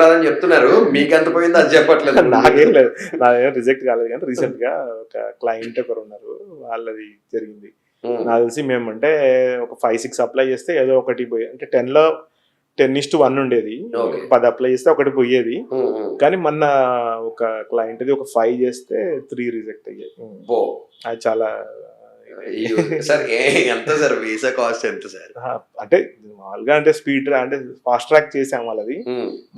రాదని చెప్తున్నారు, మీకు ఎంత పోయిందో అది చెప్పట్లేదు. నాకేం లేదు, నాదేం రిజెక్ట్ కాలేదు. కానీ రీసెంట్ గా ఒక క్లయింట్ ఒకరు ఉన్నారు, వాళ్ళది జరిగింది. నాకు తెలిసి మేము అంటే ఒక 5-6 అప్లై చేస్తే ఏదో ఒకటి పోయి, అంటే 10:1 ఉండేది, 10 అప్లై చేస్తే ఒకటి పోయేది. కానీ మొన్న ఒక క్లయింట్ ఒక 5 చేస్తే 3 రిజెక్ట్ అయ్యాయి. అది చాలా సార్ ఎంత సార్ వీసా కాస్ట్ ఎంత సార్? అంటే మామూలుగా అంటే స్పీడ్ అంటే ఫాస్ట్ ట్రాక్ చేసాం వాళ్ళది,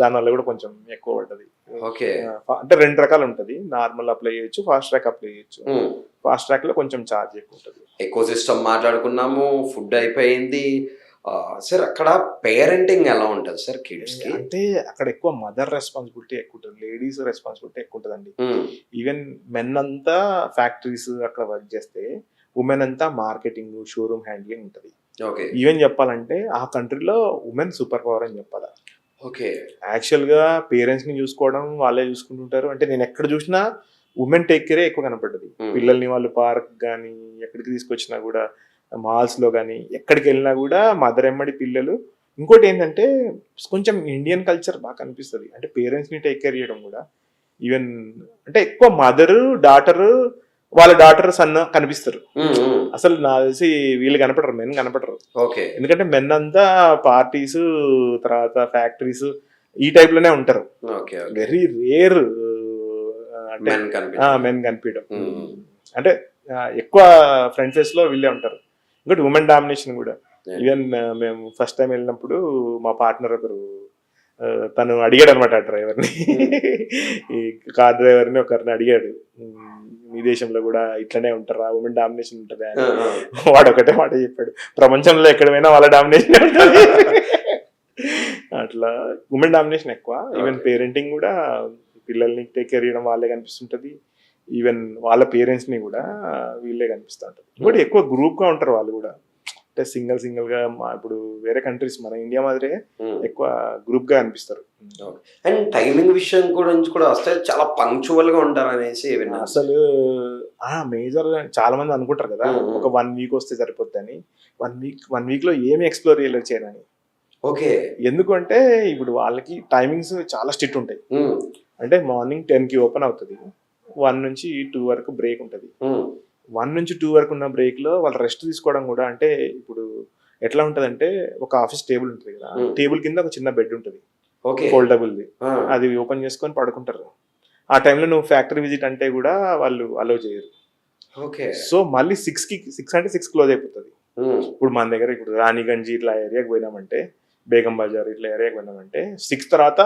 దానివల్ల కూడా కొంచెం ఎక్కువ పడ్డది. ఓకే, అంటే 2 రకాలు ఉంటది, నార్మల్ అప్లై చేయొచ్చు, ఫాస్ట్ ట్రాక్ అప్లై చేయొచ్చు. ఫాస్ట్ ట్రాక్ లో కొంచెం ఛార్జ్ ఎక్కువ ఉంటుంది. ఎకో సిస్టమ్ మాట్లాడుకున్నాము, ఫుడ్ అయిపోయింది సార్. అక్కడ పేరెంటింగ్ ఎలా ఉంటుంది సార్ కిడ్స్ కి? అంటే అక్కడ ఎక్కువ మదర్ రెస్పాన్సిబిలిటీ ఎక్కువ ఉంటుంది, లేడీస్ రెస్పాన్సిబిలిటీ ఎక్కువ ఉంటుందండి. ఈవెన్ మెన్ అంతా ఫ్యాక్టరీస్ అక్కడ వర్క్ చేస్తే, ఉమెన్ అంతా మార్కెటింగ్, షోరూమ్ హ్యాండ్లింగ్ ఉంటుంది. ఈవెన్ చెప్పాలంటే ఆ కంట్రీలో ఉమెన్ సూపర్ పవర్ అని చెప్పాలి. ఓకే, యాక్చువల్ గా పేరెంట్స్ ని చూసుకోవడం వాళ్ళే చూసుకుంటుంటారు. అంటే నేను ఎక్కడ చూసినా ఉమెన్ టేక్ కేరే ఎక్కువ కనపడ్డది. పిల్లల్ని వాళ్ళు పార్క్ కానీ ఎక్కడికి తీసుకొచ్చినా కూడా, మాల్స్ లో కానీ ఎక్కడికి వెళ్ళినా కూడా మదర్ ఎమ్మడి పిల్లలు. ఇంకోటి ఏంటంటే కొంచెం ఇండియన్ కల్చర్ బాగా కనిపిస్తుంది, అంటే పేరెంట్స్ ని టేక్ కేర్ చేయడం కూడా. ఈవెన్ అంటే ఎక్కువ మదరు డాటరు, వాళ్ళ డాటర్ సన్ కనిపిస్తారు. అసలు నాకు తెలిసి వీళ్ళు కనపడరు, మెన్ కనపడరు. ఓకే, ఎందుకంటే మెన్ అంతా పార్టీస్, తర్వాత ఫ్యాక్టరీస్ ఈ టైప్ లోనే ఉంటారు. వెరీ రేర్ అంటే మెన్ కనిపించడం. అంటే ఎక్కువ ఫ్రంట్ ఫేస్ లో వీళ్ళే ఉంటారు. ఇంకోటి ఉమెన్ డామినేషన్ కూడా. ఈవెన్ మేము ఫస్ట్ టైం వెళ్ళినప్పుడు మా పార్ట్నర్ ఒకరు తను అడిగాడు అనమాట ఆ డ్రైవర్ని, ఈ కార్ డ్రైవర్ని ఒకరిని అడిగాడు, మీ దేశంలో కూడా ఇట్లనే ఉంటారా, ఉమెన్ డామినేషన్ ఉంటుందా అని. వాడు ఒకటే మాట చెప్పాడు, ప్రపంచంలో ఎక్కడ పోయినా వాళ్ళ డామినేషన్ ఉంటుంది. అట్లా ఉమెన్ డామినేషన్ ఎక్కువ. ఈవెన్ పేరెంటింగ్ కూడా, పిల్లల్ని టేక్ కేర్ చేయడం వాళ్ళే కనిపిస్తుంటది. ఈవెన్ వాళ్ళ పేరెంట్స్ ని కూడా వీళ్ళే కనిపిస్తూ ఉంటారు. ఇంకోటి ఎక్కువ గ్రూప్ గా ఉంటారు వాళ్ళు కూడా, అంటే సింగిల్ గా. ఇప్పుడు వేరే కంట్రీస్ మన ఇండియా మాదిరే ఎక్కువ గ్రూప్ గా అనిపిస్తారు. అండ్ టైమింగ్ విషయం గురించి కూడా వస్తే చాలా పంక్చువల్ గా ఉంటారు అనేసి అసలు మేజర్ చాలా మంది అనుకుంటారు కదా, ఒక 1 వీక్ వస్తే సరిపోద్ది అని. 1 వీక్ లో ఏమి ఎక్స్ప్లోర్ చేయలేని. ఓకే, ఎందుకంటే ఇప్పుడు వాళ్ళకి టైమింగ్స్ చాలా స్ట్రిక్ట్ ఉంటాయి. అంటే మార్నింగ్ 10కి ఓపెన్ అవుతుంది, 1 నుంచి 2 వరకు బ్రేక్ ఉంటుంది. 1 నుంచి 2 వరకు ఉన్న బ్రేక్ లో వాళ్ళు రెస్ట్ తీసుకోవడం కూడా. అంటే ఇప్పుడు ఎట్లా ఉంటదంటే, ఒక ఆఫీస్ టేబుల్ ఉంటుంది కదా, టేబుల్ కింద ఒక చిన్న బెడ్ ఉంటుంది, ఫోల్డబుల్ది. అది ఓపెన్ చేసుకొని పడుకుంటారు. ఆ టైంలో నువ్వు ఫ్యాక్టరీ విజిట్ అంటే కూడా వాళ్ళు అలో చేయరు. సో మళ్ళీ 6 అంటే 6 క్లోజ్ అయిపోతుంది. ఇప్పుడు మన దగ్గర ఇప్పుడు రాణిగంజ్ ఇట్లా ఏరియాకి పోయినామంటే, బేగం బజార్ ఇట్లా ఏరియాకి పోయినామంటే 6 తర్వాత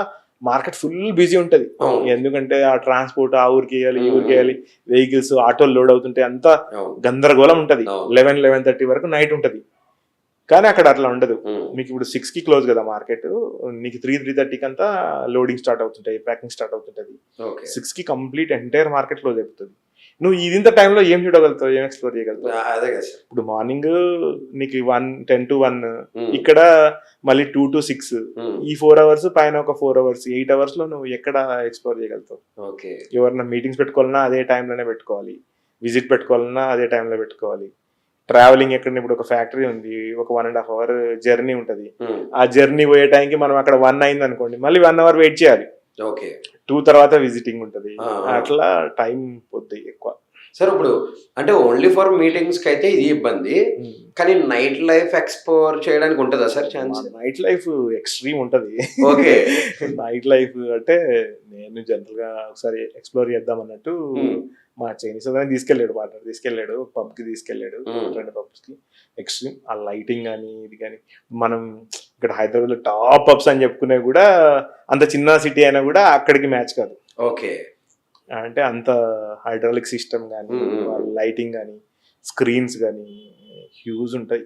మార్కెట్ ఫుల్ బిజీ ఉంటది. ఎందుకంటే ఆ ట్రాన్స్పోర్ట్, ఆ ఊరికి వేయాలి, ఈ ఊరికి వేయాలి, వెహికల్స్, ఆటోలు లోడ్ అవుతుంటే అంతా గందరగోళం ఉంటది. 11-11:30 వరకు నైట్ ఉంటది. కానీ అక్కడ అట్లా ఉండదు. మీకు ఇప్పుడు 6కి క్లోజ్ కదా మార్కెట్, నీకు 3-3:30కి అంతా లోడింగ్ స్టార్ట్ అవుతుంటాయి, ప్యాకింగ్ స్టార్ట్ అవుతుంటది. 6కి కంప్లీట్ ఎంటైర్ మార్కెట్ క్లోజ్ అయిపోతుంది. నువ్వు ఇంత టైంలో ఏం చూడగలుగుతావు, ఏం ఎక్స్ప్లోర్ చేయగలుగుతావు? ఇప్పుడు మార్నింగ్ నీకు 10 to 1, ఇక్కడ మళ్ళీ 2 to 6, ఈ 4 hours పైన ఒక 4 hours, 8 hours లో నువ్వు ఎక్కడ ఎక్స్ప్లోర్ చేయగలుగుతావు? ఎవరన్నా మీటింగ్స్ పెట్టుకోవాలన్నా అదే టైంలోనే పెట్టుకోవాలి, విజిట్ పెట్టుకోవాలన్నా అదే టైంలో పెట్టుకోవాలి. ట్రావెలింగ్ ఎక్కడ, ఇప్పుడు ఒక ఫ్యాక్టరీ ఉంది, ఒక 1.5 hour జర్నీ ఉంటది. ఆ జర్నీ పోయే టైంకి మనం అక్కడ 1 అయింది అనుకోండి, మళ్ళీ 1 hour వెయిట్ చేయాలి. 2 తర్వాత విజిటింగ్ ఉంటది. అట్లా టైం పోద్ది ఎక్కువ. సార్ ఇప్పుడు అంటే ఓన్లీ ఫర్ మీటింగ్స్ కి అయితే ఇది ఇబ్బంది, కానీ నైట్ లైఫ్ ఎక్స్ప్లోర్ చేయడానికి ఉంటుందా sir chance? Night life extreme ఉంటది. ఓకే, నైట్ లైఫ్ అంటే నేను జనరల్ గా ఒకసారి ఎక్స్ప్లోర్ చేద్దాం అన్నట్టు మా చైనీస్ తీసుకెళ్ళాడు, పార్ట్నర్ తీసుకెళ్ళాడు, పబ్ కి తీసుకెళ్ళాడు, 2 పబ్స్ కి. ఎక్స్ట్రీమ్ ఆ లైటింగ్ కానీ ఇది కానీ. మనం ఇక్కడ హైదరాబాద్ లో టాప్ పబ్స్ అని చెప్పుకునే కూడా అంత చిన్న సిటీ అయినా కూడా అక్కడికి మ్యాచ్ కాదు. ఓకే, అంటే అంత హైడ్రాలిక్ సిస్టమ్ కానీ, లైటింగ్ కానీ, స్క్రీన్స్ కానీ హ్యూజ్ ఉంటాయి.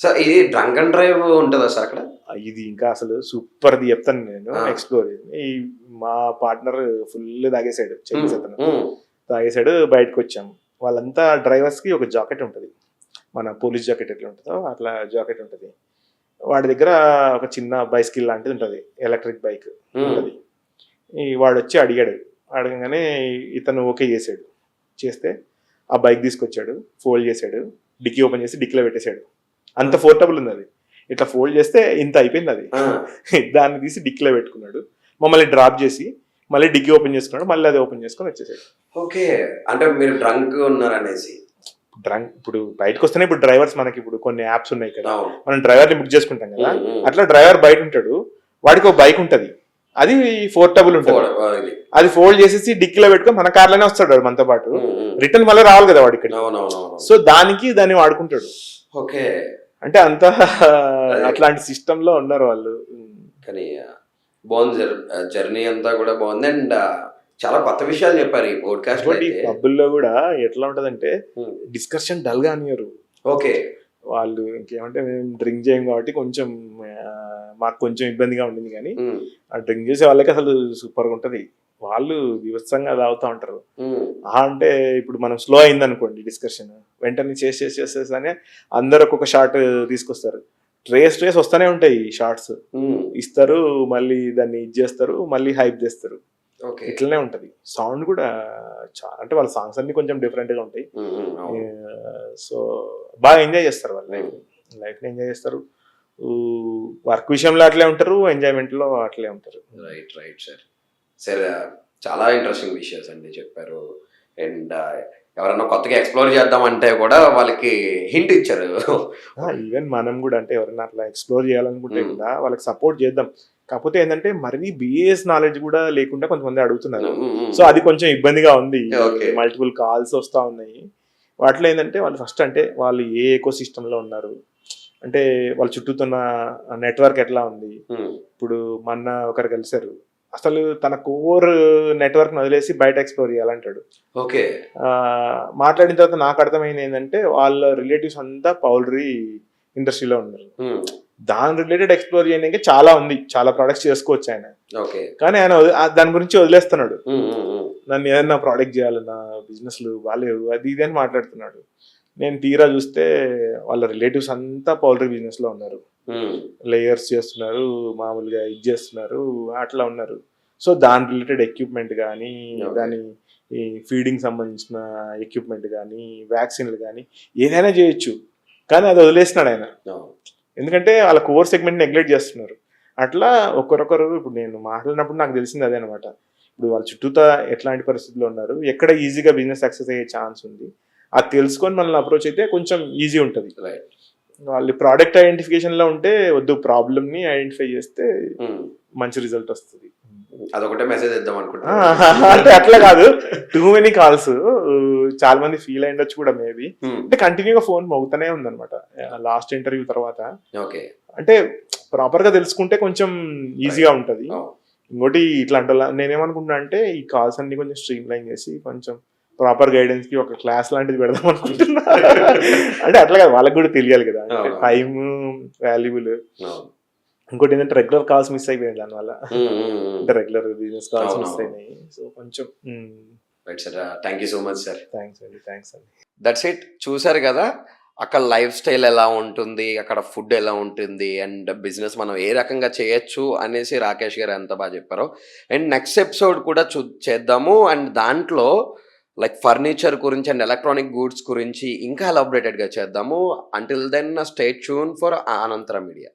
సార్ ఇది డ్రంక్ అండ్ డ్రైవ్ ఉంటుందా సార్ అక్కడ? ఇది ఇంకా అసలు సూపర్ ది చెప్తాను నేను ఎక్స్ప్లోర్. మా పార్ట్నర్ ఫుల్ తాగేసాడు, చైనీస్ అతను తాగేసాడు, బయటకు వచ్చాము. వాళ్ళంతా డ్రైవర్స్ కి ఒక జాకెట్ ఉంటుంది, మన పోలీస్ జాకెట్ ఎట్లా ఉంటుందో అట్లా జాకెట్ ఉంటుంది. వాడి దగ్గర ఒక చిన్న బైస్కిల్ లాంటిది ఉంటుంది, ఎలక్ట్రిక్ బైక్ ఉంటుంది. వాడు వచ్చి అడిగాడు, అడగగానే ఇతను ఓకే చేసాడు. చేస్తే ఆ బైక్ తీసుకొచ్చాడు, ఫోల్డ్ చేశాడు, డిక్కీ ఓపెన్ చేసి డిక్కీలో పెట్టేశాడు. అంత పోర్టబుల్ ఉంది అది. ఇట్లా ఫోల్డ్ చేస్తే ఇంత అయిపోయింది అది. దాన్ని తీసి డిక్కీలో పెట్టుకున్నాడు, మమ్మల్ని డ్రాప్ చేసి మళ్ళీ డిక్కీ ఓపెన్ చేసుకున్నాడు, మళ్ళీ అది ఓపెన్ చేసుకొని వచ్చేసాడు. ఓకే, అంటే మీరు డ్రంక్ ఉన్నారనేసి. డ్రంక్ ఇప్పుడు బయటకు వస్తేనే ఇప్పుడు డ్రైవర్స్ మనకి ఇప్పుడు కొన్ని యాప్స్ ఉన్నాయి కదా, మనం డ్రైవర్ని బుక్ చేసుకుంటాం కదా, అట్లా డ్రైవర్ బయట ఉంటాడు, వాడికి ఒక బైక్ ఉంటది, అది పోర్టబుల్ ఉంటుంది, అది ఫోల్డ్ చేసేసి డిక్కీలో పెట్టుకొని మన కార్లోనే వస్తాడు వాడు మనతో పాటు, రిటర్న్ మళ్ళీ రావాలి కదా వాడి ఇక్కడ. సో దాన్ని వాడుకుంటాడు. ఓకే, అంటే అంత అట్లాంటి సిస్టమ్ లో ఉన్నారు వాళ్ళు. కానీ బాగుంది జర్నీ అంతా కూడా బాగుంది. అండ్ చాలా కొత్త విషయాలు చెప్పారు ఈ పోడ్కాస్ట్. పబ్బుల్లో కూడా ఎట్లా ఉంటదంటే డిస్కషన్ డల్ గా అనియరు. ఓకే, వాళ్ళు ఇంకేమంటే మేము డ్రింక్ చేయం కాబట్టి కొంచెం మాకు కొంచెం ఇబ్బందిగా ఉండింది, కానీ ఆ డ్రింక్ చేసే వాళ్ళకి అసలు సూపర్ గా ఉంటది. వాళ్ళు వివత్సంగా తాగుతూ ఉంటారు. అంటే ఇప్పుడు మనం స్లో అయింది అనుకోండి డిస్కషన్, వెంటనే చేసేసానే అందరు ఒక్కొక్క షార్ట్ తీసుకొస్తారు, ట్రేస్ వస్తూనే ఉంటాయి షార్ట్స్ ఇస్తారు, మళ్ళీ దాన్ని ఇది చేస్తారు, మళ్ళీ హైప్ చేస్తారు, ఇట్లనే ఉంటది. సౌండ్ కూడా చాలా, అంటే వాళ్ళ సాంగ్స్ అన్ని కొంచెం డిఫరెంట్ గా ఉంటాయి. సో బాగా ఎంజాయ్ చేస్తారు వాళ్ళు, లైఫ్ ని ఎంజాయ్ చేస్తారు. వర్క్ విషయంలో అట్లే ఉంటారు, ఎంజాయ్మెంట్ లో అట్లే ఉంటారు. Right right sir. సరే, చాలా ఇంట్రెస్టింగ్ విషయాస్ అండి చెప్పారు. అండ్ ఎవరన్నా కొత్తగా ఎక్స్ప్లోర్ చేద్దామంటే కూడా వాళ్ళకి హింట్ ఇచ్చారు. ఈవెన్ మనం కూడా అంటే ఎవరైనా అట్లా ఎక్స్ప్లోర్ చేయాలనుకుంటే కూడా వాళ్ళకి సపోర్ట్ చేద్దాం. కాకపోతే ఏంటంటే మరీ బిఎస్ నాలెడ్జ్ కూడా లేకుండా కొంతమంది అడుగుతున్నారు, సో అది కొంచెం ఇబ్బందిగా ఉంది. మల్టిపుల్ కాల్స్ వస్తూ ఉన్నాయి. వాటిలో ఏంటంటే వాళ్ళు ఫస్ట్ అంటే వాళ్ళు ఏ ఎకో సిస్టమ్ లో ఉన్నారు, అంటే వాళ్ళ చుట్టూతున్న నెట్వర్క్ ఎట్లా ఉంది. ఇప్పుడు మొన్న ఒకరు కలిశారు, అసలు తన కోర్ నెట్వర్క్ వదిలేసి బయట ఎక్స్ప్లోర్ చేయాలంటాడు. ఓకే, మాట్లాడిన తర్వాత నాకు అర్థమైంది ఏంటంటే వాళ్ళ రిలేటివ్స్ అంతా పౌల్ట్రీ ఇండస్ట్రీలో ఉన్నారు. దాని రిలేటెడ్ ఎక్స్ప్లోర్ చేయడానికి చాలా ఉంది, చాలా ప్రొడక్ట్స్ చేసుకోవచ్చు ఆయన. కానీ ఆయన దాని గురించి వదిలేస్తున్నాడు. నన్ను ఏదైనా ప్రోడక్ట్ చేయాలన్నా బిజినెస్లు బాగాలేవు అది ఇది అని మాట్లాడుతున్నాడు. నేను తీరా చూస్తే వాళ్ళ రిలేటివ్స్ అంతా పౌల్ట్రీ బిజినెస్ లో ఉన్నారు, లేయర్స్ చేస్తున్నారు, మామూలుగా ఇది చేస్తున్నారు, అట్లా ఉన్నారు. సో దాని రిలేటెడ్ ఎక్విప్మెంట్ కానీ, దాని ఈ ఫీడింగ్ సంబంధించిన ఎక్విప్మెంట్ కానీ, వ్యాక్సిన్లు కానీ ఏదైనా చేయొచ్చు, కానీ అది వదిలేస్తున్నాడు ఆయన. ఎందుకంటే వాళ్ళ కోర్ సెగ్మెంట్ నెగ్లెక్ట్ చేస్తున్నారు. అట్లా ఒకరొకరు ఇప్పుడు నేను మాట్లాడినప్పుడు నాకు తెలిసింది అదే అనమాట. ఇప్పుడు వాళ్ళ చుట్టూతా ఎట్లాంటి పరిస్థితుల్లో ఉన్నారు, ఎక్కడ ఈజీగా బిజినెస్ సక్సెస్ అయ్యే ఛాన్స్ ఉంది, అది తెలుసుకొని మనల్ని అప్రోచ్ అయితే కొంచెం ఈజీ ఉంటుంది. వాళ్ళు ప్రోడక్ట్ ఐడెంటిఫికేషన్ లో ఉంటే వద్దు, ప్రాబ్లమ్ ని ఐడెంటిఫై చేస్తే మంచి రిజల్ట్ వస్తుంది. అదొకటే మెసేజ్ ఇద్దాం అనుకుంటా. అంటే అట్లా కాదు, టూ మెనీ కాల్స్ చాలా మంది ఫీల్ అయ్యిండొచ్చు కూడా మేబీ. అంటే కంటిన్యూగా ఫోన్ మోగుతూనే ఉందన్నమాట లాస్ట్ ఇంటర్వ్యూ తర్వాత. అంటే ప్రాపర్ గా తెలుసుకుంటే కొంచెం ఈజీగా ఉంటది. ఇంకోటి ఇట్లాంటి నేనేమనుకుంటున్నా అంటే ఈ కాల్స్ అన్ని కొంచెం స్ట్రీమ్ లైన్ చేసి కొంచెం ప్రాపర్ గైడెన్స్ కి ఒక క్లాస్ లాంటిది పెడదాం అనుకుంటున్నా. అంటే అట్లా కాదు, వాళ్ళకి కూడా తెలియాలి కదా, టైమ్ వాల్యుబుల్. ఇంకోటి ఏంటంటే రెగ్యులర్ కాల్స్ మిస్ అయిపోయింది దానివల్ల, అంటే రెగ్యులర్ బిజినెస్ కాల్స్ మిస్ అయినాయి. సో కొంచెం thank you so much sir. Thanks అండి. That's it. చూసారు కదా అక్కడ లైఫ్ స్టైల్ ఎలా ఉంటుంది, అక్కడ ఫుడ్ ఎలా ఉంటుంది, అండ్ బిజినెస్ మనం ఏ రకంగా చేయొచ్చు అనేసి రాకేష్ గారు ఎంత బాగా చెప్పారో. అండ్ నెక్స్ట్ ఎపిసోడ్ కూడా చేద్దాము, అండ్ దాంట్లో లైక్ ఫర్నిచర్ గురించి అండ్ ఎలక్ట్రానిక్ గూడ్స్ గురించి ఇంకా ఎలాబరేటెడ్గా చేద్దాము. Until then stay tune for Anantaram media.